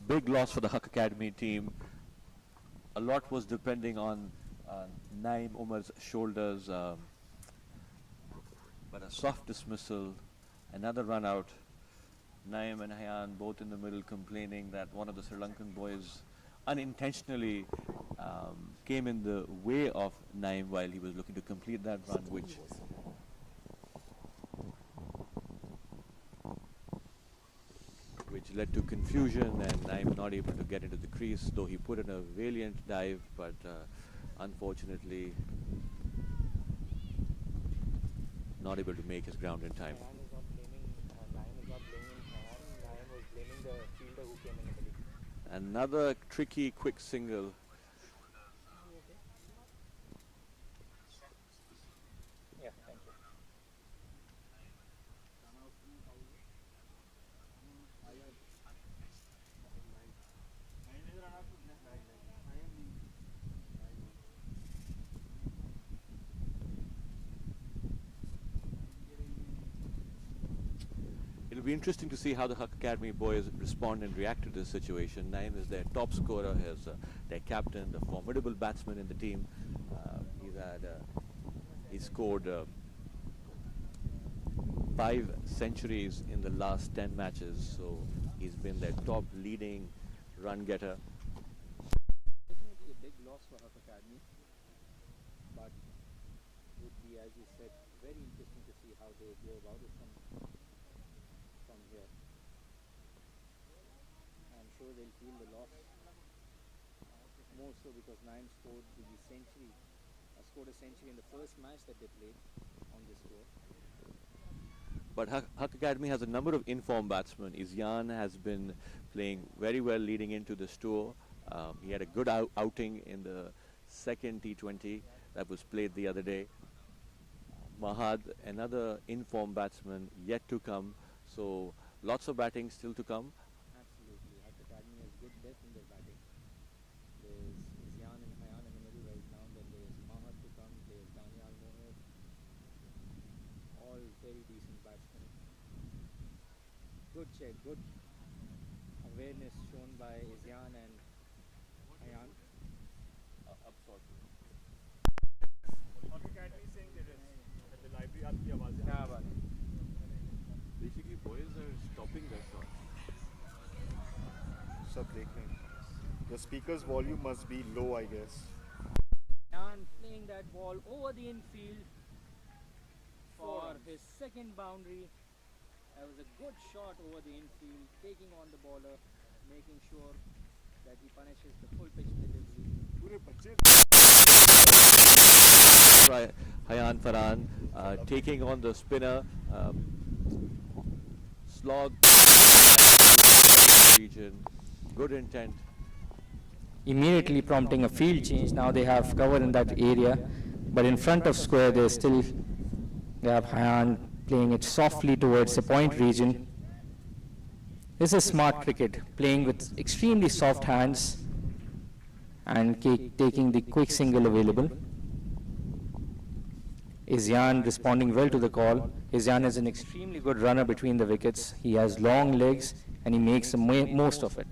Big loss for the Huck Academy team. A lot was depending on Naim Umar's shoulders, but a soft dismissal, another run out. Naim and Hayan both in the middle complaining that one of the Sri Lankan boys unintentionally came in the way of Naim while he was looking to complete that run, which led to confusion and Naim not able to get into the crease, though he put in a valiant dive, but unfortunately not able to make his ground in time. Naim is not blaming Hayan. Naim was blaming the fielder who came in the middle. Another tricky quick single. Yeah, thank you. It'll be interesting to see how the Huck Academy boys respond and react to this situation. Naim is their top scorer, their captain, the formidable batsman in the team. He scored 5 centuries in the last 10 matches, so he's been their top leading run getter. Definitely a big loss for Huck Academy, but would be, as you said, very interesting to see how they go about it from here. I'm sure they'll feel the loss more so because Naim scored a century in the first match that they played on this tour. But Huck Academy has a number of informed batsmen. Izyan has been playing very well leading into this tour. He had a good outing in the second T20 that was played the other day. Mahad, another informed batsman yet to come. So lots of batting still to come. Absolutely. Huck Academy has good depth in their batting. There's Izyan and Hayan in the middle right now. Then there's Mahad to come. There's Daniel Mohit. All very decent batsmen. Good check. Good awareness shown by Izyan and Hayan. Huck Academy saying there is at the library आपकी आवाज़ें क्या बात है? Basically, boys are stopping their shot. सब देख रहे हैं. The speaker's volume must be low, I guess. Hayan playing that ball over the infield for his second boundary. That was a good shot over the infield, taking on the bowler, making sure that he punishes the full pitch delivery. पूरे बच्चे Hayan Farhan taking on the spinner. Slog region, good intent. Immediately prompting a field change. Now they have cover in that area, but in front of square they have Hayan playing it softly towards the point region. This is smart cricket, playing with extremely soft hands and taking the quick single available. Izyan responding well to the call. Izyan is an extremely good runner between the wickets. He has long legs and he makes the most of it.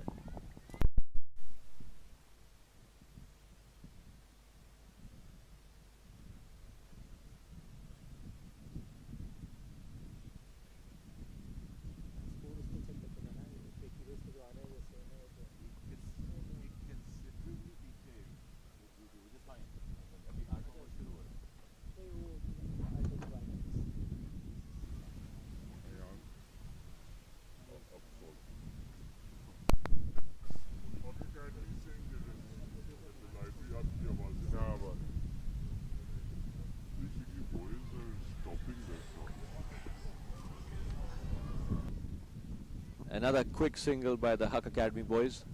Another quick single by the Huck Academy boys.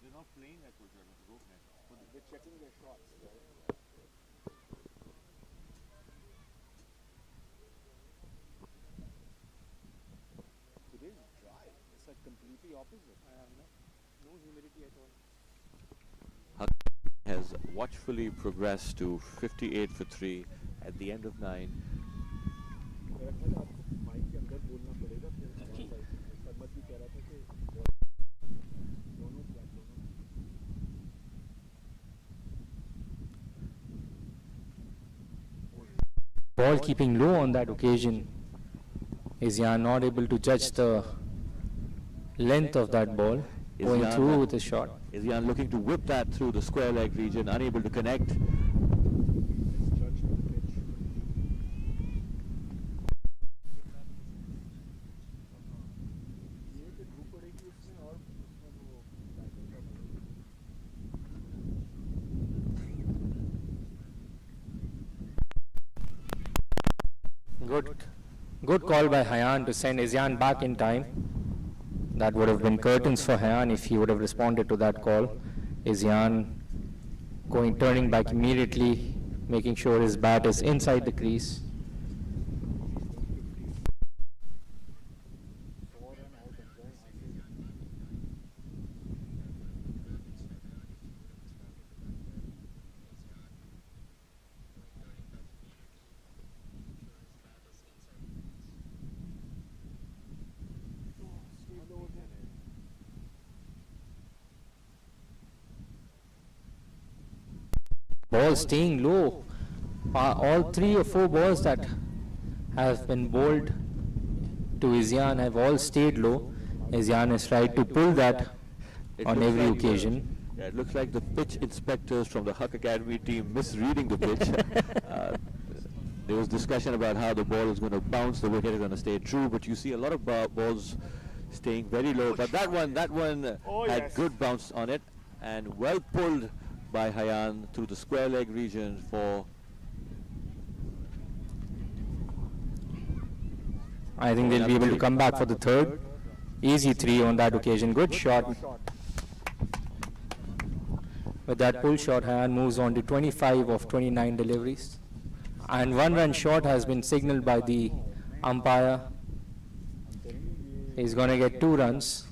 They're not playing that good, but they're checking their shots. Today is dry. It's like completely opposite. No humidity at all. Huck has watchfully progressed to 58 for 3 at the end of 9. Ball keeping low on that occasion. Izyan not able to judge the length of that ball, going through with a shot. Izyan looking to whip that through the square leg region, unable to connect. Good call by Hayan to send Izyan back in time. That would have been curtains for Hayan if he would have responded to that call. Izyan turning back immediately, making sure his bat is inside the crease. Ball staying low. All 3 or 4 balls that have been bowled to Izyan have all stayed low. Izyan has tried to pull that on every occasion. Yeah, it looks like the pitch inspectors from the Huck Academy team misreading the pitch. There was discussion about how the ball is going to bounce, the wicket is going to stay true, but you see a lot of balls staying very low. But that one had good bounce on it and well pulled by Hayan through the square leg region for... I think they'll be able to come back for the third. Easy 3 on that occasion. Good shot. With that pull shot, Hayan moves on to 25 of 29 deliveries. And 1-run shot has been signaled by the umpire. He's going to get 2 runs.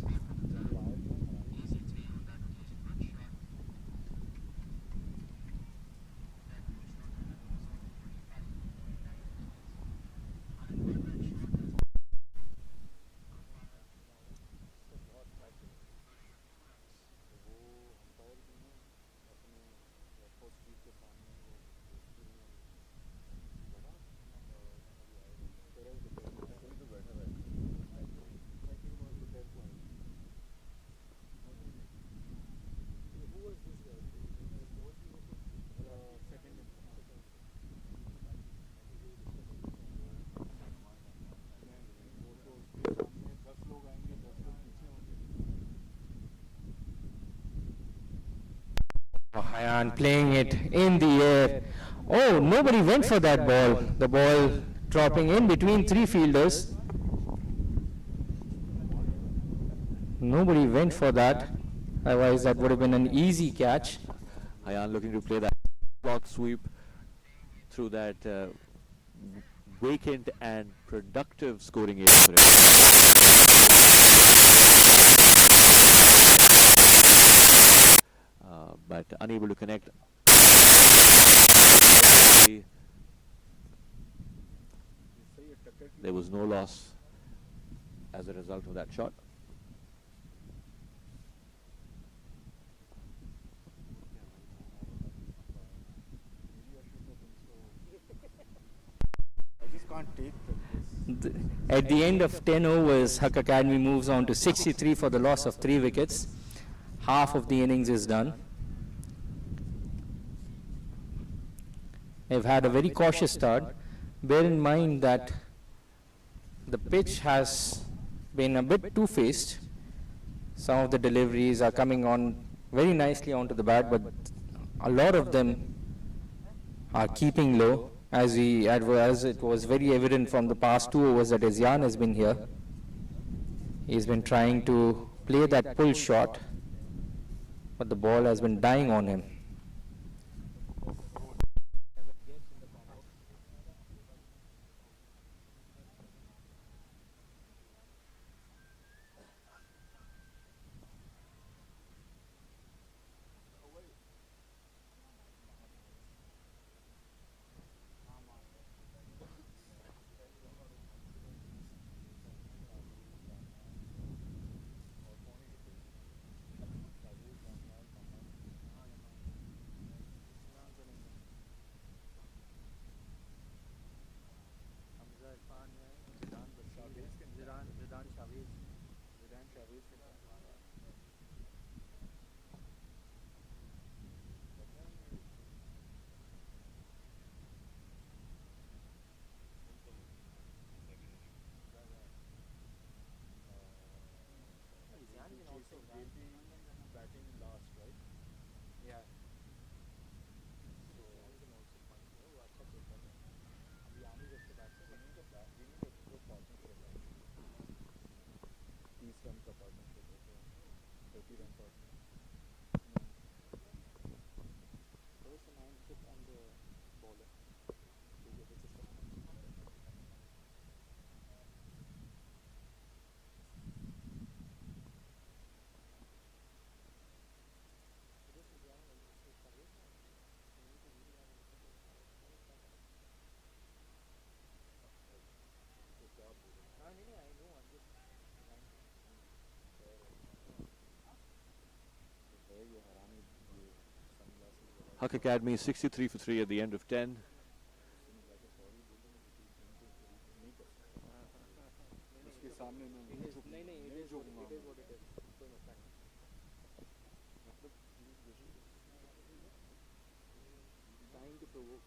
Hayan playing it in the air. Oh, nobody went for that ball. The ball dropping in between 3 fielders. Nobody went for that. Otherwise, that would have been an easy catch. Hayan looking to play that block sweep through that vacant and productive scoring area for him. But unable to connect. There was no loss as a result of that shot. I just can't take this. At the end of 10 overs, Huck Academy moves on to 63 for the loss of 3 wickets. Half of the innings is done. They've had a very cautious start. Bear in mind that the pitch has been a bit two-faced. Some of the deliveries are coming on very nicely onto the bat, but a lot of them are keeping low, as it was very evident from the past 2 overs that Isyan has been here. He's been trying to play that pull shot, but the ball has been dying on him. Batting last, right? Yeah. We need a good partnership. 30 runs का partnership है, so 30 run partnership. First and nine chip on the bowler. Huck Academy 63 for 3 at the end of 10. उसके सामने में नहीं नहीं, it is what it is. कोई मसला नहीं. trying to provoke.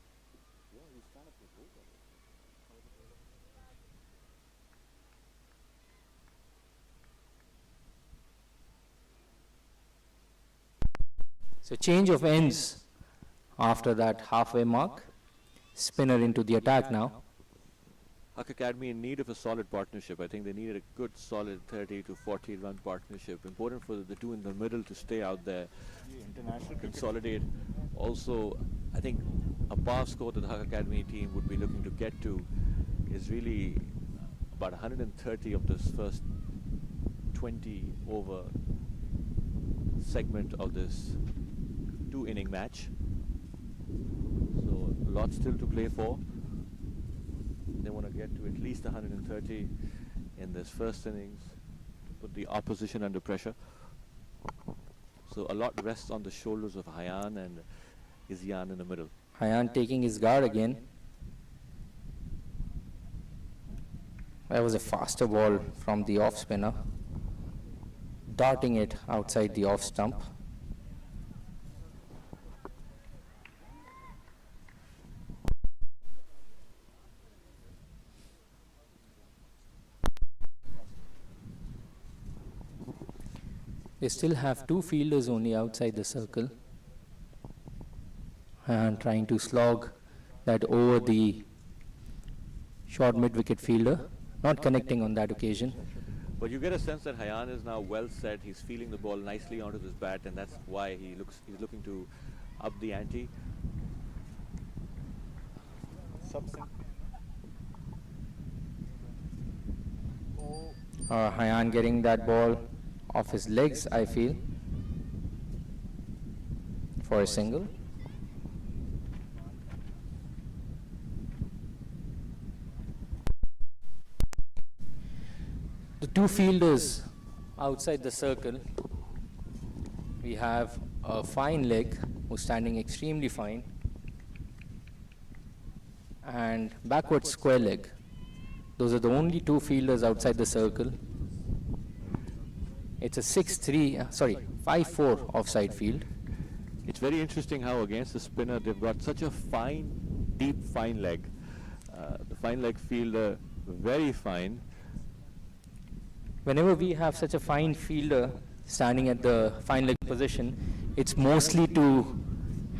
Yeah, he's trying to provoke us. So change of ends after that halfway mark. Spinner into the attack now. Huck Academy in need of a solid partnership. I think they needed a good solid 30 to 40 run partnership. Important for the two in the middle to stay out there, International consolidate. Also, I think a par score that the Huck Academy team would be looking to get to is really about 130 of this first 20 over segment of this 2-inning match. So a lot still to play for. They want to get to at least 130 in this first innings to put the opposition under pressure. So a lot rests on the shoulders of Hayan and Isyan in the middle. Hayan taking his guard again. That was a faster ball from the off spinner, darting it outside the off stump. They still have 2 fielders only outside the circle, and trying to slog that over the short mid-wicket fielder, not connecting on that occasion. But you get a sense that Hayan is now well set. He's feeling the ball nicely onto his bat, and that's why he's looking to up the ante. Hayan getting that ball off his legs, I feel, for a single. The 2 fielders outside the circle. We have a fine leg who's standing extremely fine, and backward square leg Those are the only two fielders outside the circle. It's a 5-4 offside field. It's very interesting how against the spinner they've got such a fine, deep fine leg. The fine leg fielder, very fine. Whenever we have such a fine fielder standing at the fine leg position, it's mostly to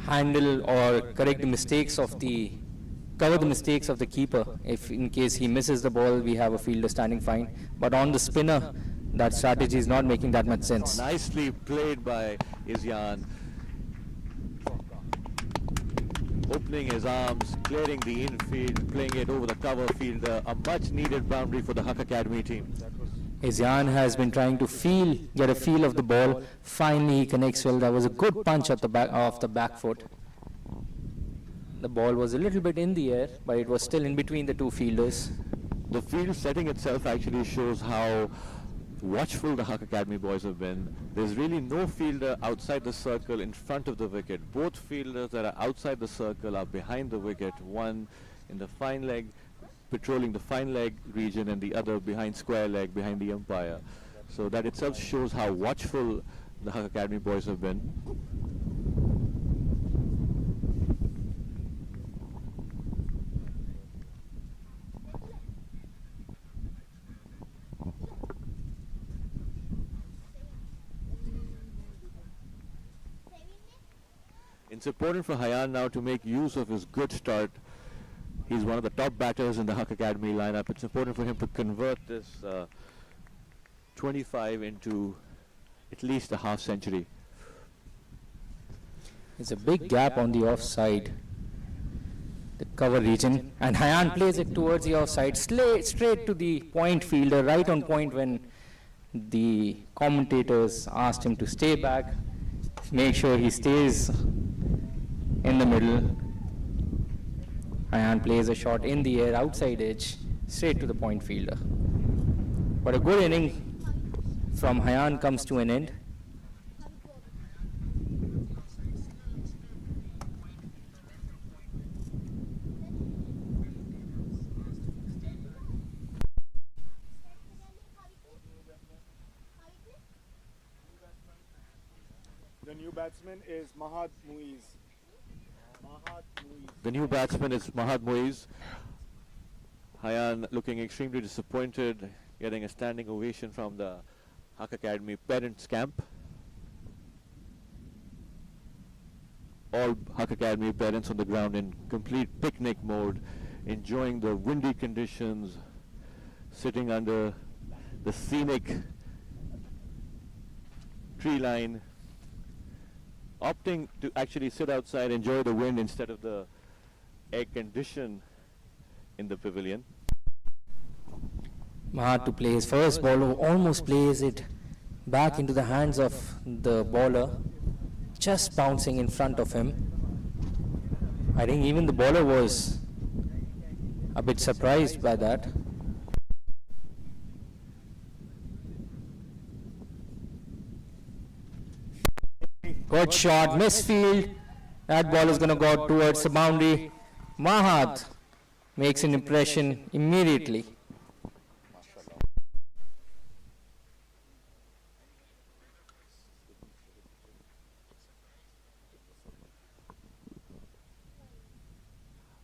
handle or correct the mistakes of cover the mistakes of the keeper. If in case he misses the ball, we have a fielder standing fine. But on the spinner, that strategy is not making that much sense. Nicely played by Isyan. Opening his arms, clearing the infield, playing it over the cover fielder. A much needed boundary for the Huck Academy team. Isyan has been trying to get a feel of the ball. Finally, he connects well. That was a good punch at the back off the back foot. The ball was a little bit in the air, but it was still in between the two fielders. The field setting itself actually shows how watchful the Huck Academy boys have been. There's really no fielder outside the circle in front of the wicket. Both fielders that are outside the circle are behind the wicket, one in the fine leg, patrolling the fine leg region, and the other behind square leg, behind the umpire. So that itself shows how watchful the Huck Academy boys have been. It's important for Hayan now to make use of his good start. He's one of the top batters in the Huck Academy lineup. It's important for him to convert this 25 into at least a half century. It's a big gap on the offside, the cover region, and Hayan plays it towards the offside, straight to the point fielder, right on point when the commentators asked him to stay back, make sure he stays in the middle. Hayan plays a shot in the air, outside edge, straight to the point fielder. But a good inning from Hayan comes to an end. The new batsman is Mahad Muiz. The new batsman is Mahad Muiz. Hayan looking extremely disappointed, getting a standing ovation from the Huck Academy parents camp. All Huck Academy parents on the ground in complete picnic mode, enjoying the windy conditions, sitting under the scenic tree line, opting to actually sit outside, enjoy the wind instead of the air condition in the pavilion. Mahad to play his first ball, who almost plays it back into the hands of the bowler, just bouncing in front of him. I think even the bowler was a bit surprised by that. Good shot, misfield. That ball is going to go towards the boundary. Mahad makes an impression immediately.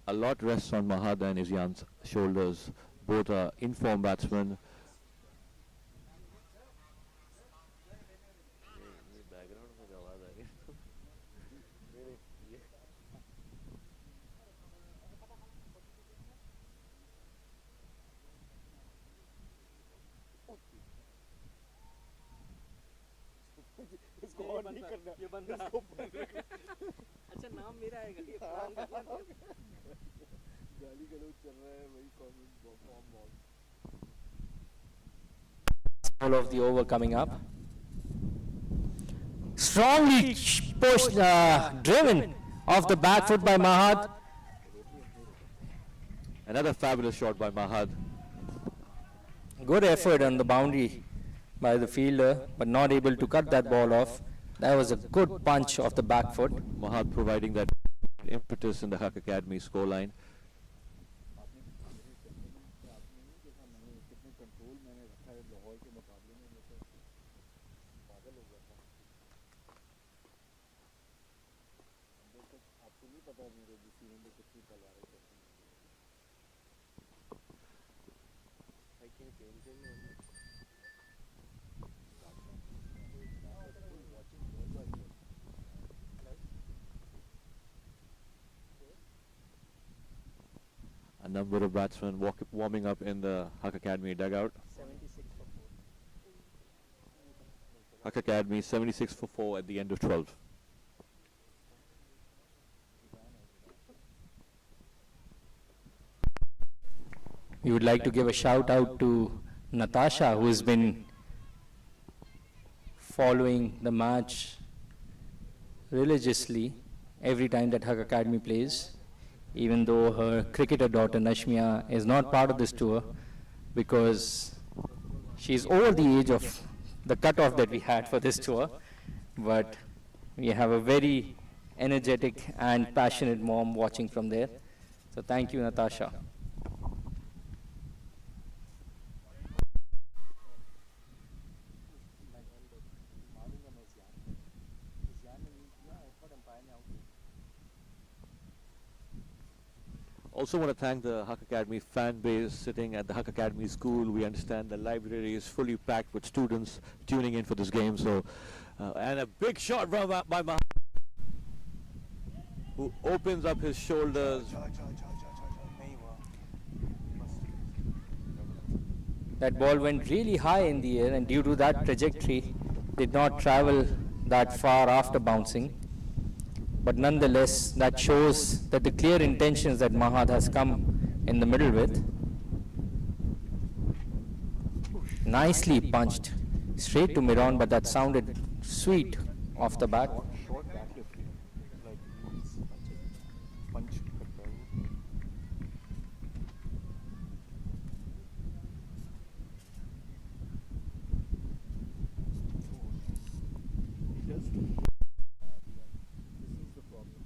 A lot rests on Mahad and Isyan's shoulders. Both are in-form batsmen. ये बंद करा अच्छा नाम मेरा आएगा ये plan कर लिया गाली गलौज चल रहा है वही comment form ball. All of the over coming up. Strongly pushed, driven off the back foot by Mahad. Another fabulous shot by Mahad. Good effort on the boundary by the fielder, but not able to cut that ball off. That was a good punch off the back foot. Mahad providing that impetus in the Huck Academy scoreline. Control मैंने रखा है लाहौर के मुकाबले में, मैं तो पागल हो गया था। अंदर तक आपको नहीं पता मेरे डिसीजन में कितनी तलवारें चलती हैं। I can change him on A number of batsmen warming up in the Huck Academy dugout. 76 for 4. Huck Academy 76 for 4 at the end of 12. We would like to give a shout out to Natasha, who has been following the match religiously every time that Huck Academy plays, even though her cricketer daughter Nashmia is not part of this tour because she's over the age of the cutoff that we had for this tour. But we have a very energetic and passionate mom watching from there. So thank you, Natasha. Also want to thank the Huck Academy fan base sitting at the Huck Academy school. We understand the library is fully packed with students tuning in for this game. So, and a big shot by Mahat, who opens up his shoulders. That ball went really high in the air, and due to that trajectory, did not travel that far after bouncing. But nonetheless, that shows that the clear intentions that Mahat has come in the middle with. Nicely punched straight to mid-on, but that sounded sweet off the bat. Short backlift, like he's punch करता है वो। He does. This is the problem.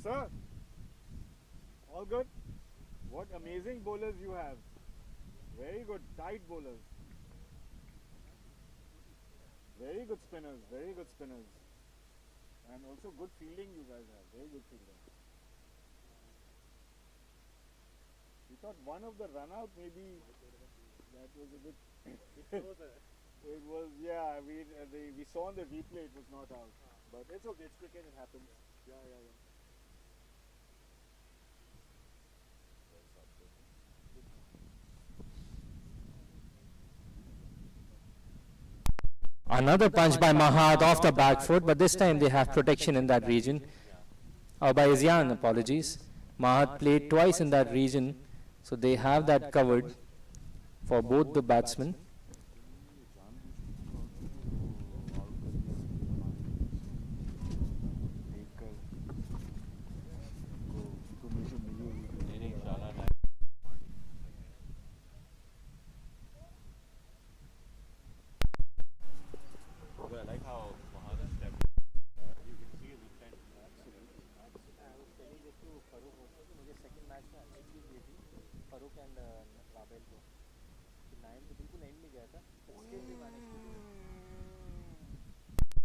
Sir, all good? What amazing bowlers you have. Very good, tight bowlers. Very good spinners, very good spinners. And also good fielding you guys have, very good fielding. We thought one of the run out maybe that was a bit it was, yeah, we saw on the replay it was not out. But it's okay, it's cricket, it happens. Yeah. Another punch by Mahat off the back foot, but this time they have protection in that region. By Izyan, apologies. Mahat played twice in that region, so they have that covered for both the batsmen. I like how Mahat stepped. You can see his intent. I was telling this to Farooq also कि मुझे second match में अच्छी चीज़ ये थी Farooq and Rabel को कि 9 तो बिल्कुल end में गया था but still they managed to do it.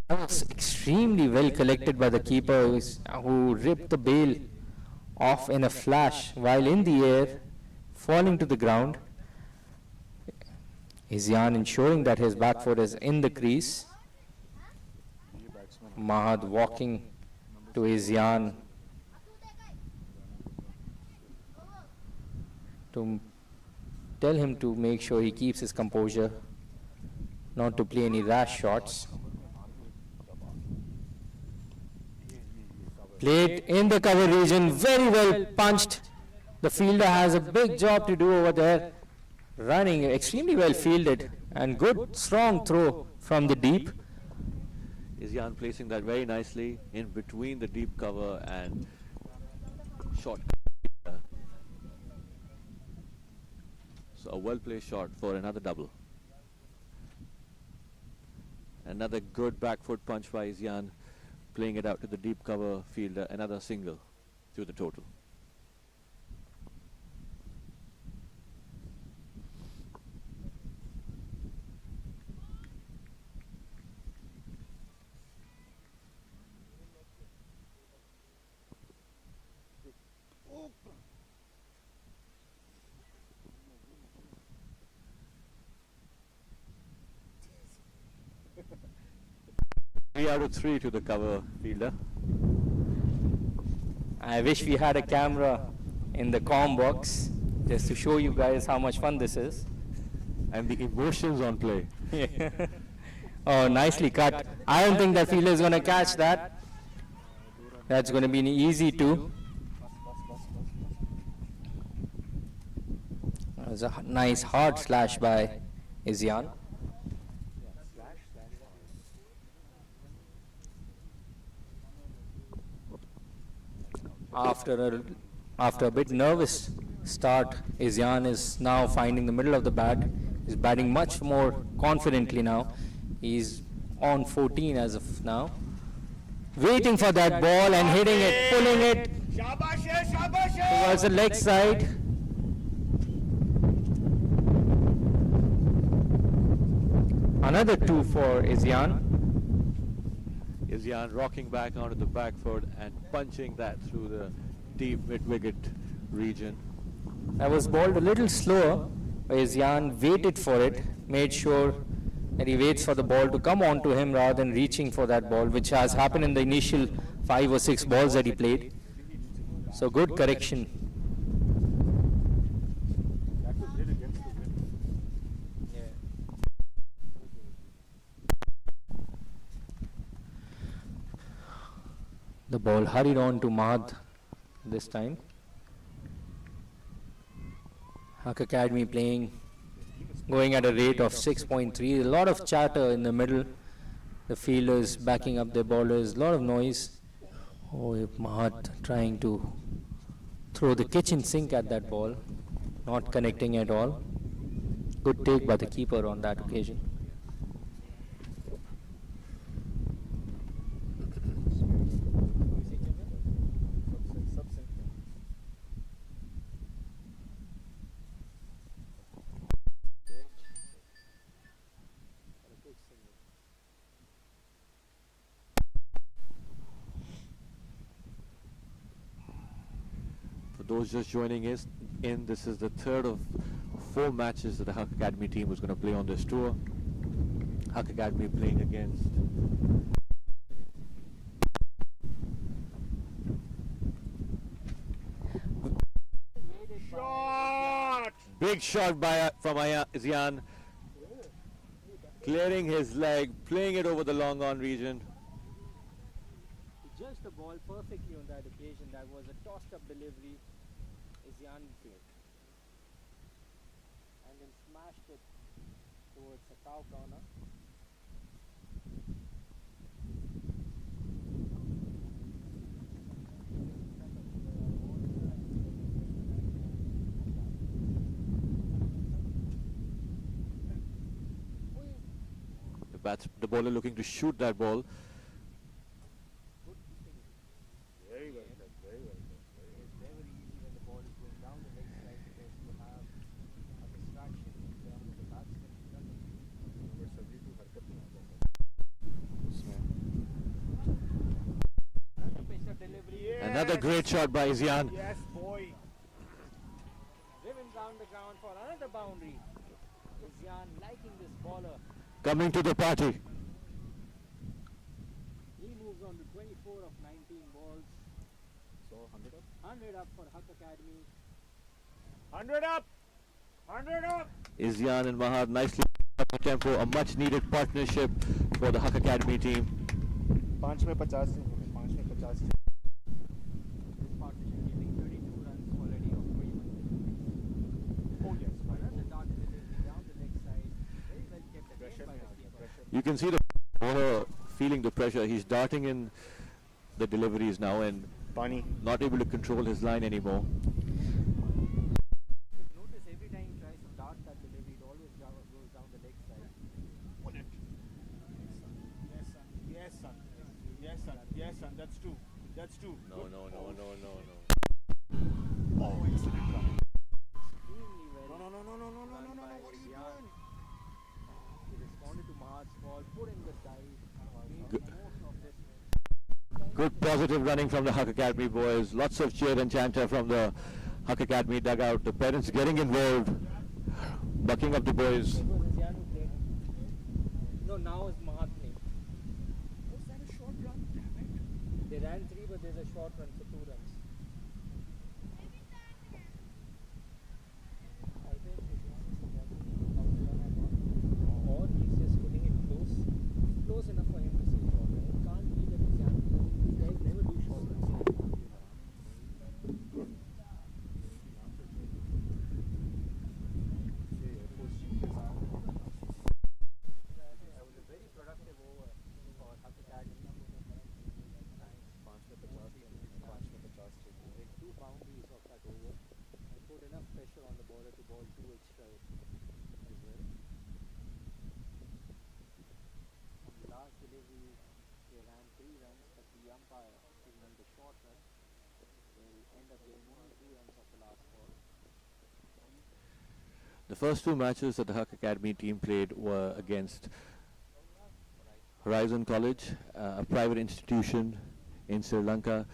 That was extremely well collected by the keeper, who ripped the bail off in a flash while in the air, falling to the ground. Izyan ensuring that his back foot is in the crease. Mahat walking to Izyan to tell him to make sure he keeps his composure, not to play any rash shots. Played in the cover region, very well punched. The fielder has a big job to do over there. Running extremely well fielded and good strong throw from the deep. Izyan placing that very nicely in between the deep cover and short. So a well-placed shot for another double. Another good back foot punch by Izyan, playing it out to the deep cover fielder. Another single to the total. Three out of three to the cover fielder. I wish we had a camera in the comm box just to show you guys how much fun this is. And the emotions on play. Oh, nicely cut. I don't think that fielder is going to catch that. That's going to be an easy two. That was a nice hard slash by Izyan. After a bit nervous start, Izyan is now finding the middle of the bat. He's batting much more confidently now. He's on 14 as of now. Waiting for that ball and hitting it, pulling it towards the leg side. Another two for Izyan. Izyan rocking back onto the back foot and punching that through the deep mid-wicket region. That was balled a little slower. Izyan waited for it, made sure that he waits for the ball to come on to him rather than reaching for that ball, which has happened in the initial 5 or 6 balls that he played. So good correction. That was hit against the wind. The ball hurried on to Mahad this time. Huck Academy playing, going at a rate of 6.3. A lot of chatter in the middle. The fielders backing up their bowlers. A lot of noise. Oh, Mahad trying to throw the kitchen sink at that ball. Not connecting at all. Good take by the keeper on that occasion. For those just joining us in, this is the third of 4 matches that the Huck Academy team was going to play on this tour. Huck Academy playing against big shot by from Izyan, clearing his leg, playing it over the long on region. He judged the ball perfectly on that occasion. That was a tossed up delivery. Izyan played. And then smashed it towards the cow corner. The bowler looking to shoot that ball. Very well done, very well done. It's very easy when the ball is going down the leg side because you have a distraction in terms of the batsman in front of you. But सभी को हरकत में आ जाता है. Another pitch of delivery. Another great shot by Izyan. Yes, boy. Driven down the ground for another boundary. Izyan liking this bowler. Coming to the party. He moves on to 24 of 19 balls. So 100 up. 100 up for Huck Academy. 100 up. 100 up. Izyan and Mahad nicely up the tempo. A much needed partnership for the Huck Academy team. 5 में 50 से 5 में 50 से. This partnership keeping 32 runs already of 21. Oh yes. Another dart delivery down the leg side. Very well kept again by the keeper. You can see the bowler feeling the pressure. He's darting in the deliveries now and Pani. not able to control his line anymore. Notice every time he tries to dart that delivery, it always goes down the leg side. Pull it. Yes, son. Yes, son. Yes, son. Yes, son. That's 2. That's 2. No. Oh, Extremely excellent run. well. No. Run by What are you Izyan. doing? He responded to Mahad's ball, put in the dive, made Good. the most of this. Good positive positive running from the Huck Academy boys. Lots of cheer and chanter from the Huck Academy dugout. The parents getting involved, bucking up the boys. It was Isyan who played. No, now is Mahat playing. Was that a short run? Damn it. They ran 3, but there's a short run for 2 runs. I think Isyan is suggesting how to run a ball. Or he's just putting it close enough for him to say short run. It can't be that Isyan, these guys never do short runs. That was a very productive over for Huck Academy. Like 2 boundaries of that over. And put enough pressure on the bowler to bowl 2 extra as well. On the last delivery, they ran 3 runs, but the umpire signaled a short run. They'll end up getting only 2 runs off the last ball. The first 2 matches that the Huck Academy team played were against Horizon College, a private institution in Sri Lanka.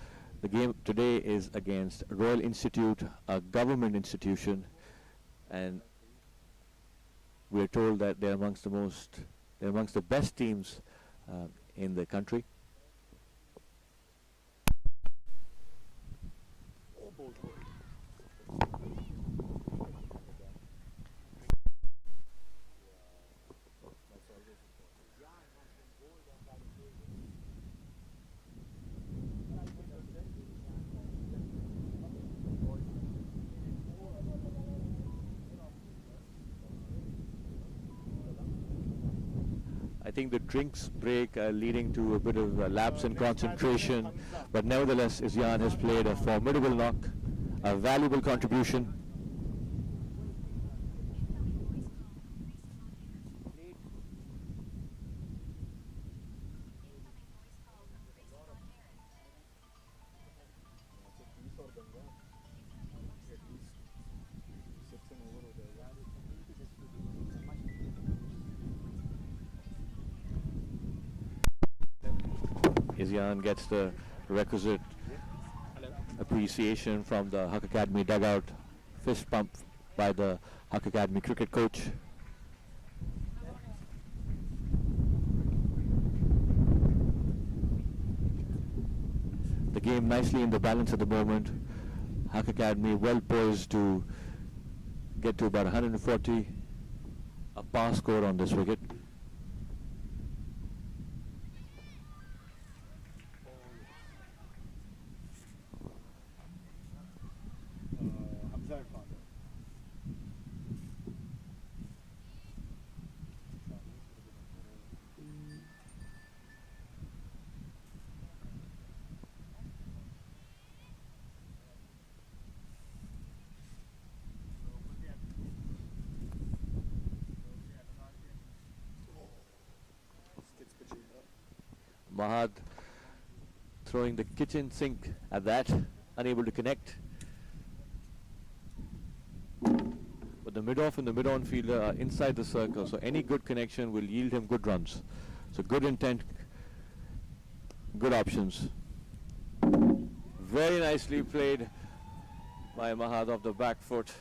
The game today is against Royal Institute, a government institution, and we're told that they're amongst the best teams in the country. I think the drinks break leading to a bit of lapse in concentration, but nevertheless Isyan has played a formidable knock, a valuable contribution. Isyan gets the requisite appreciation from the Huck Academy dugout, fist pump by the Huck Academy cricket coach. The game nicely in the balance at the moment. Huck Academy well poised to get to about 140, a par score on this wicket. Mahad throwing the kitchen sink at that, unable to connect. But the mid-off and the mid-on fielder are inside the circle, so any good connection will yield him good runs. So good intent, good options. Very nicely played by Mahad off the back foot.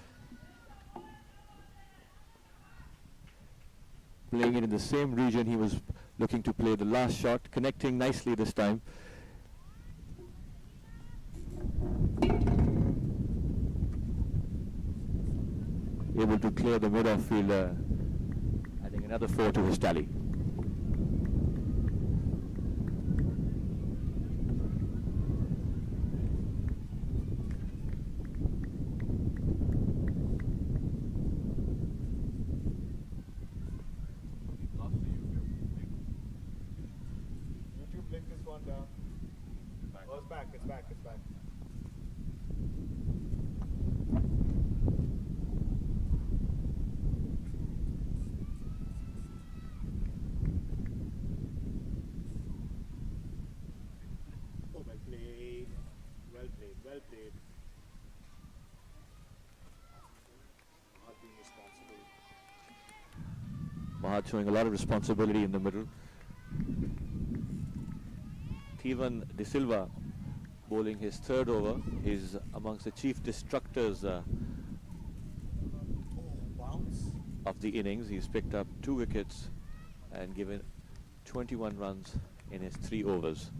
Playing it in the same region he was looking to play the last shot, connecting nicely this time. Able to clear the mid-off fielder, adding another 4 to his tally. It's back. Oh, well played. Well played. Not being responsible. Mahad showing a lot of responsibility in the middle. Thivan De Silva bowling his third over. He's amongst the chief destructors of the innings. He's picked up 2 wickets and given 21 runs in his 3 overs.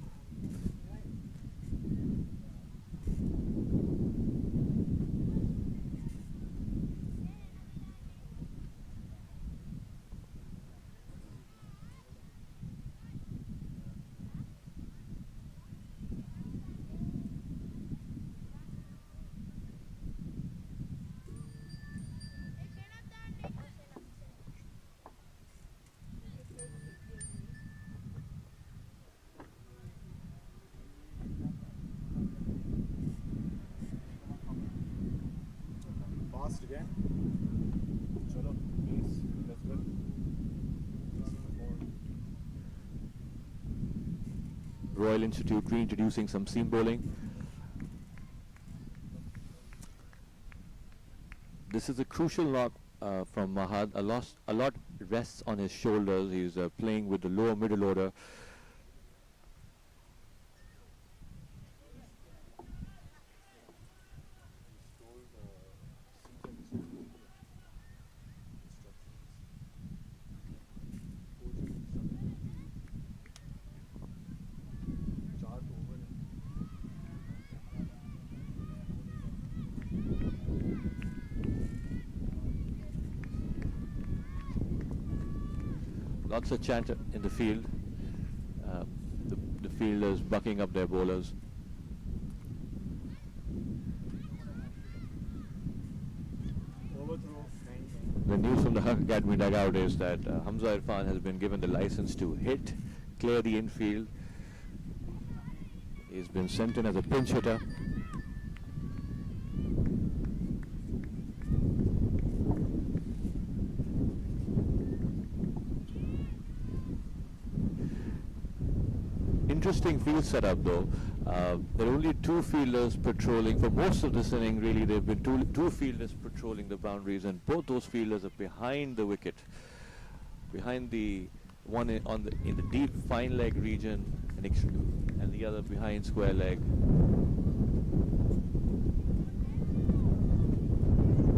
Fast again. Chalo, pace. That's good. Royal Institute reintroducing some seam bowling. This is a crucial knock from Mahad. A lot rests on his shoulders. He's playing with the lower middle order. Lots of chant in the field. The fielders bucking up their bowlers. Overthrow. The news from the Haq Academy dugout is that Hamza Irfan has been given the license to hit, clear the infield. He's been sent in as a pinch hitter. Interesting field setup though. There are only 2 fielders patrolling for most of this inning. Really, there have been two fielders patrolling the boundaries, and both those fielders are behind the wicket, behind the one in the deep fine leg region, and the other behind square leg.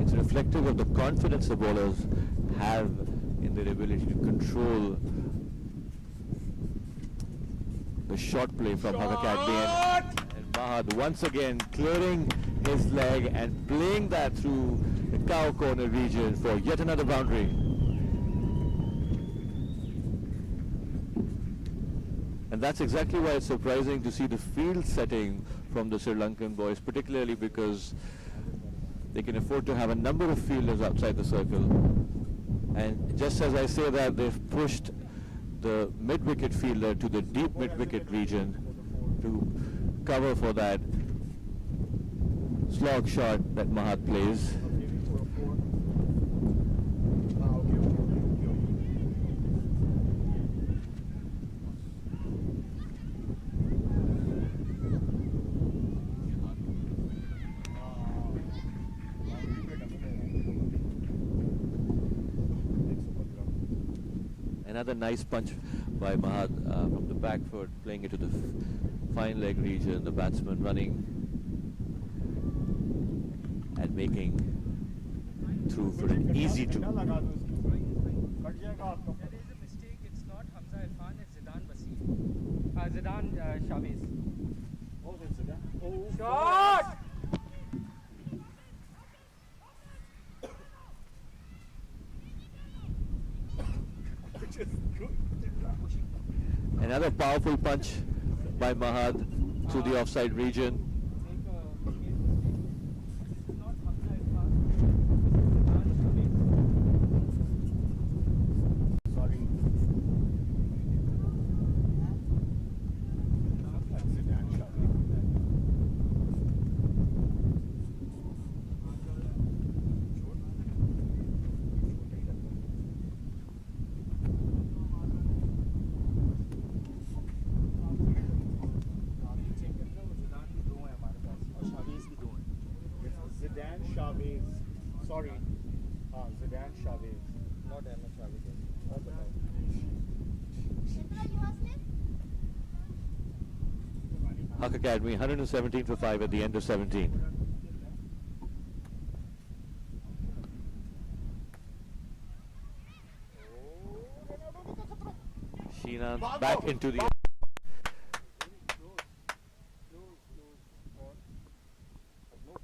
It's reflective of the confidence the bowlers have in their ability to control the shot play from Haq Academy, and Mahad once again clearing his leg and playing that through the cow corner region for yet another boundary. And that's exactly why it's surprising to see the field setting from the Sri Lankan boys, particularly because they can afford to have a number of fielders outside the circle. And just as I say that, they've pushed the mid-wicket fielder to the deep mid-wicket region to cover for that slog shot that Mahad plays. Another nice punch by Mahad from the back foot, playing it to the fine leg region. The batsman running and making through for an easy 2. There is a mistake. It's not Hamza Irfan, it's Zidan Basir. Zidan Chavez. Oh, that's Zidan. Oh, Shot! Another powerful punch by Mahad through the offside region. Zidan Chavez. Sorry. Zidan Chavez. Not Ahmed Chavez. What about? Huck Academy 117 for 5 at the end of 17. Sheenan back into the no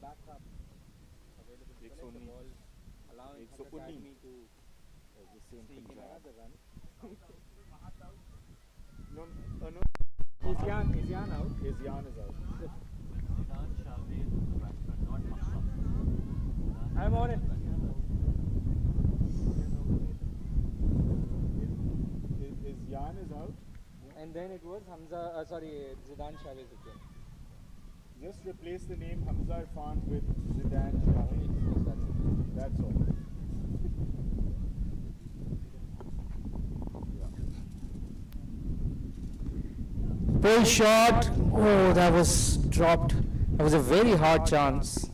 backup available to connect the ball, allowing Huck Academy to the same thing another run. No. Is Jan out? Is Jan is out. I'm on it. Is Jan is out? And then it was Zidane Chavez again. Just replace the name Hamza Irfan with Zidane Chavez. That's all. Pull shot. Oh, that was dropped. That was a very hard chance.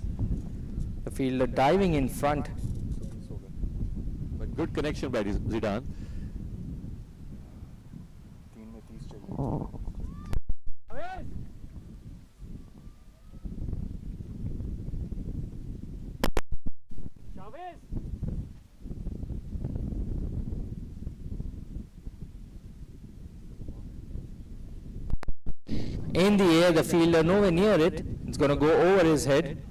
The fielder diving in front. but good connection by Zidane. Chavez! In the air, the fielder nowhere near it. It's going to go over his head.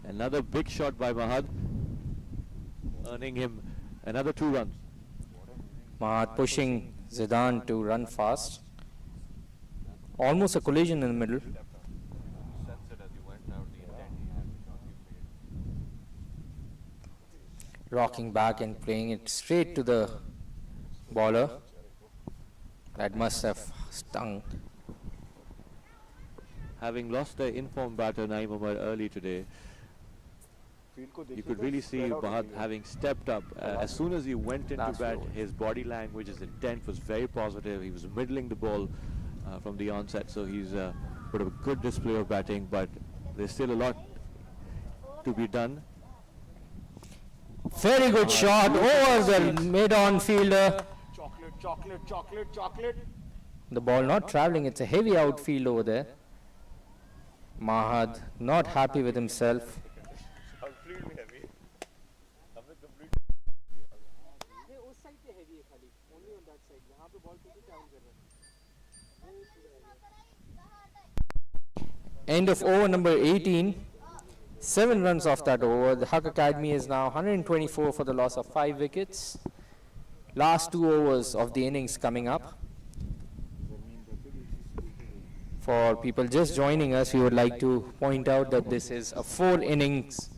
Another big shot by Mahad, earning him another 2 runs. Mahad pushing Zidane to run fast. Almost a collision in the middle. Rocking back and playing it straight to the bowler. That must have stung. Having lost their informed batter Naeem Umar early today, you could really see Mahad having stepped up. As soon as he went into bat, his body language, his intent was very positive. He was middling the ball from the onset, so he's put a good display of batting, but there's still a lot to be done. Very good shot over the mid-on fielder. Chocolate. The ball not traveling, it's a heavy outfield over there. Mahad not happy with himself. End of over number 18. 7 runs off that over. The Huck Academy is now 124 for the loss of 5 wickets. Last 2 overs of the innings coming up. For people just joining us, we would like to point out that this is a 4 innings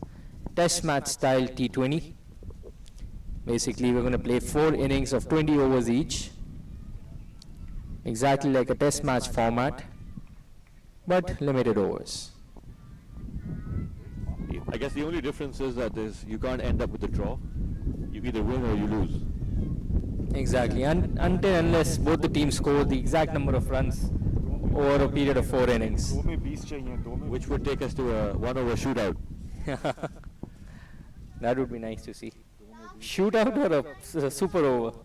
test match style T20. Basically, we're going to play 4 innings of 20 overs each. Exactly like a test match format, but limited overs. I guess the only difference is that you can't end up with a draw. You either win or you lose. Exactly, until unless both the teams score the exact number of runs over a period of 4 innings. Which would take us to a 1-over shootout. That would be nice to see. Shootout or a super over?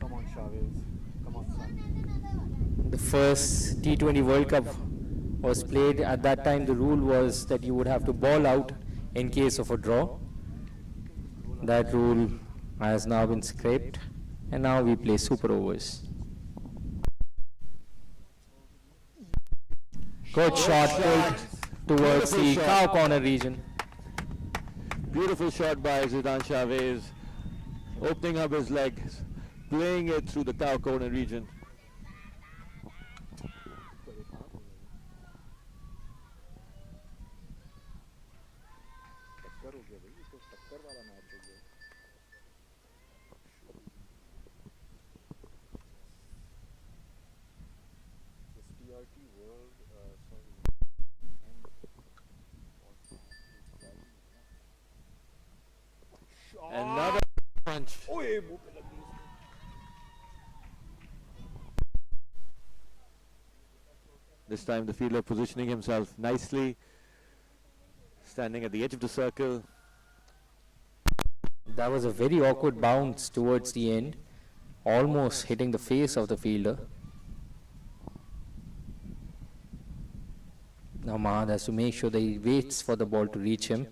Come on, Chavez. Come on, son. The first T20 World Cup was played. At that time, the rule was that you would have to ball out in case of a draw. That rule has now been scrapped, and now we play super overs. Good shot pulled towards the cow corner region. Beautiful shot by Zidane Chavez, opening up his legs, playing it through the cow corner region. Another punch. This time the fielder positioning himself nicely, standing at the edge of the circle. That was a very awkward bounce towards the end, almost hitting the face of the fielder. Now Mahad has to make sure that he waits for the ball to reach him.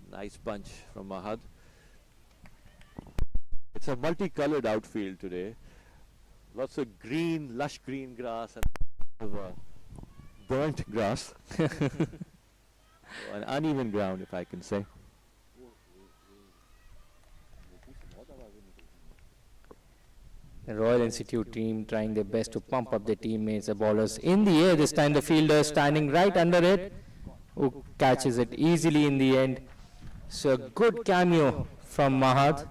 Nice punch from Mahad. It's a multicolored outfield today. Lots of green, lush green grass and burnt grass. So an uneven ground, if I can say. The Royal Institute team trying their best to pump up their teammates, the ballers in the air. This time the fielder standing right under it, who catches it easily in the end. So a good cameo from Mahad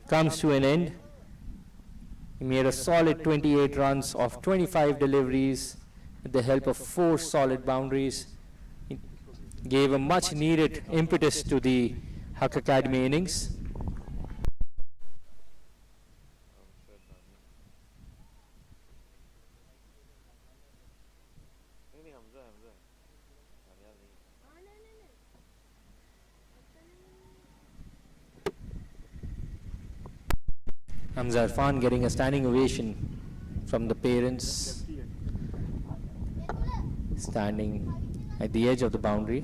comes to an end. He made a solid 28 runs of 25 deliveries with the help of 4 solid boundaries. He gave a much needed impetus to the Huck Academy innings. Hamza Irfan getting a standing ovation from the parents, standing at the edge of the boundary.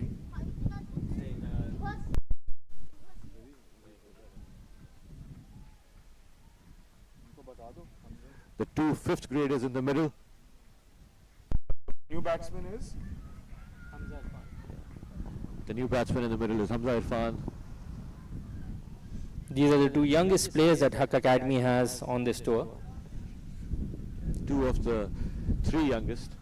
The 2 fifth graders in the middle. New batsman is? Hamza Irfan. The new batsman in the middle is Hamza Irfan. These are the 2 youngest players that Huck Academy has on this tour. 2 of the 3 youngest.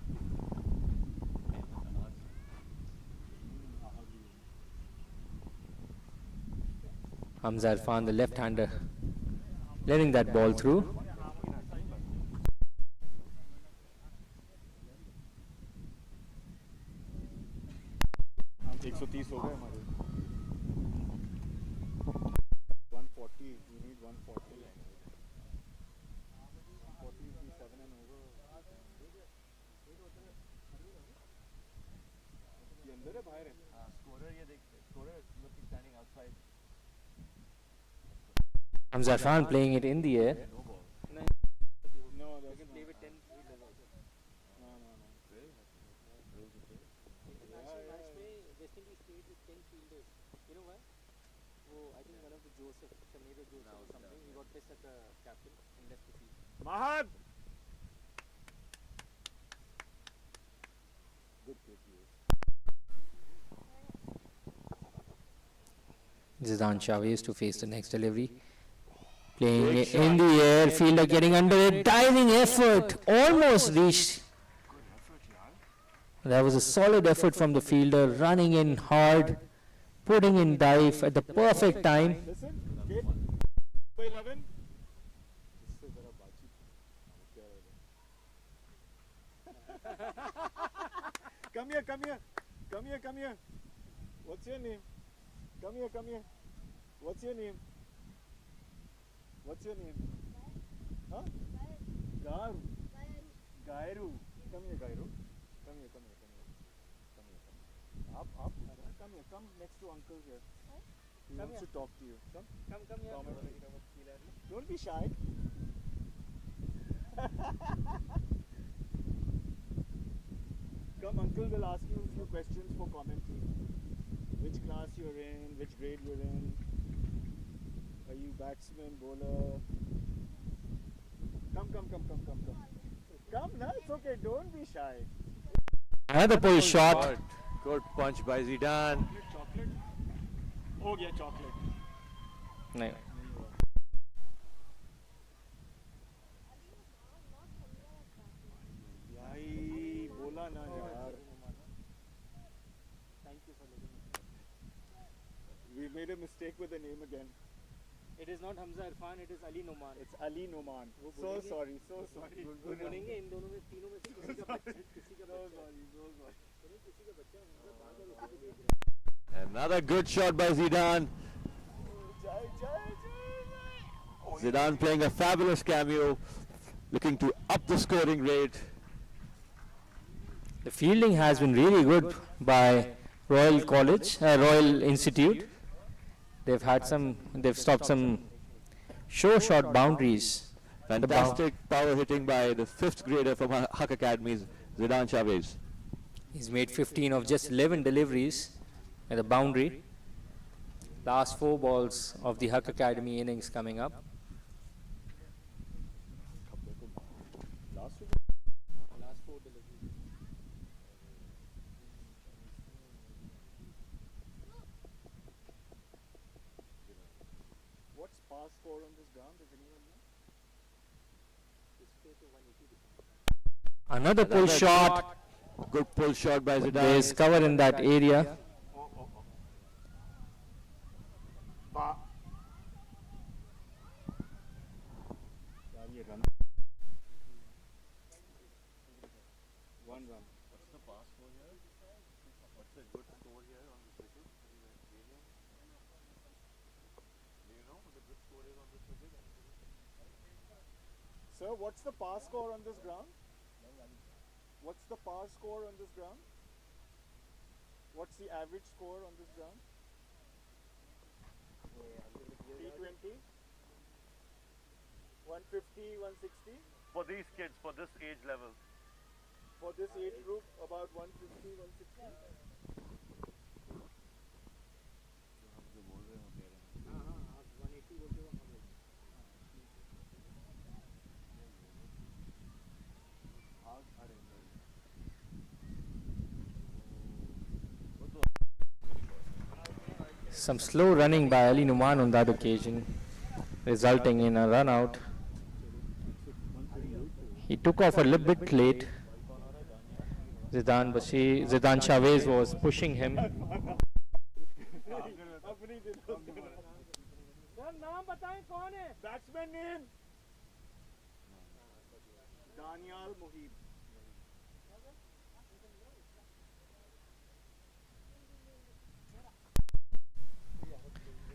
Hamza Irfan, the left-hander, letting that ball through. Hamza Irfan playing it in the air. No, they can play with 10 fielders also. No. International match में West Indies played with 10 fielders. You know why? I think one of the Joseph, Sameer Joseph or something, he got pissed at the captain and left the field. Mahad! Zidane Chavez to face the next delivery. Playing it in the air, fielder getting under it, diving effort, almost reached. That was a solid effort from the fielder, running in hard, putting in dive at the perfect time. Listen, kid. 11. Come here. What's your name? Come here. What's your name? Huh? Gairu. Come here, Gairu. Come here. Up. Come here. Come next to uncle here. He wants to talk to you. Come here. Don't be shy. Come, uncle will ask you a few questions for commentary. Which class you're in, which grade you're in. Are you batsman, bowler? Come. Come, no, it's okay. Don't be shy. Another pull shot. Good punch by Zidane. Chocolate? Oh, yeah, chocolate. No. Yahi, bola na yaar. Thank you for letting me. We made a mistake with the name again. It is not Hamza Irfan, it is Ali Noman. It's Ali Noman. So sorry. वो बोलेंगे इन दोनों में तीनों में से किसी का बच्चा Another good shot by Zidane. Zidane playing a fabulous cameo, looking to up the scoring rate. The fielding has been really good by Royal Institute. they've stopped some short boundaries. Fantastic power hitting by the 5th grader from Huck Academy's Zidane Chavez. He's made 15 of just 11 deliveries at the boundary. Last 4 balls of the Huck Academy innings coming up. last 4 deliveries. What's par score on this ground? Does anyone know? Another pull shot. Good pull shot by Zidane. There's cover in that area. Par. यार ये run. 1 run. What's the pass score here? What's the good score here on this wicket? Do you know what the good score is on this wicket? Sir, what's the par score on this ground? What's the par score on this ground? What's the average score on this ground? T20? 150, 160? For these kids, for this age level. For this age group, about 150, 160? Some slow running by Ali Numan on that occasion, resulting in a run out. He took off a little bit late. Zidane Chavez was pushing him. Batsman name? Danial Mohib.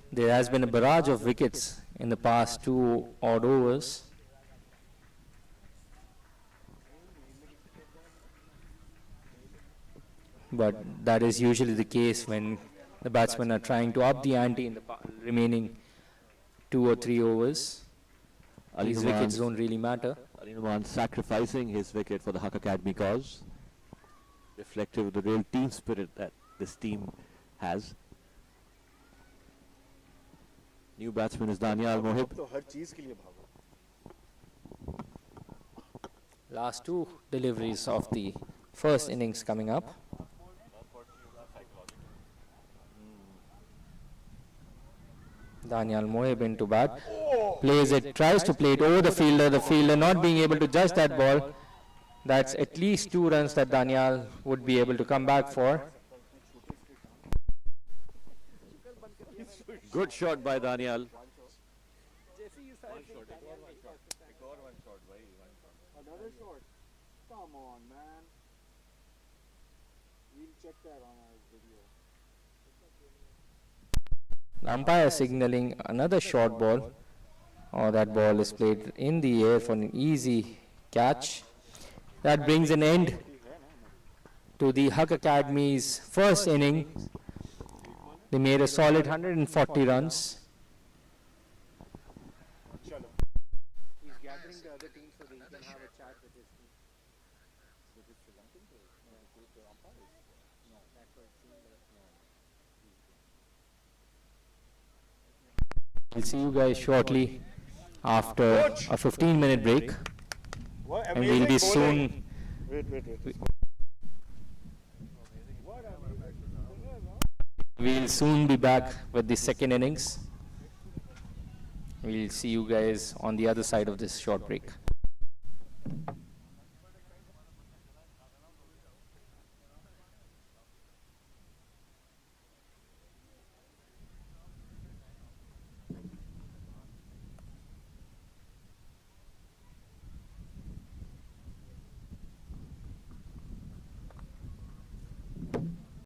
There has been a barrage of wickets in the past 2 odd overs. But that is usually the case when the batsmen are trying to up the ante in the remaining 2 or 3 overs. These wickets don't really matter. Ali Numan sacrificing his wicket for the Huck Academy cause. Reflective of the real team spirit that this team has. New batsman is Danial Mohib. तो हर चीज के लिए भागो. Last 2 deliveries of the first innings coming up. Danial Mohib into bat. Plays it, tries to play it over the fielder not being able to judge that ball. That's at least 2 runs that Danial would be able to come back for. Good shot by Danial. Another shot. Come on, man. We'll check that on our video. The umpire signaling another short ball. That ball is played in the air for an easy catch. That brings an end to the Huck Academy's first inning. They made a solid 140 runs. He's gathering the other team so that he can have a chat with his team. So this Sri Lankan to the umpires? No, that's what it seemed like. We'll see you guys shortly after a 15-minute break. What And we'll be soon. Wait. We'll soon be back with the second innings. We'll see you guys on the other side of this short break.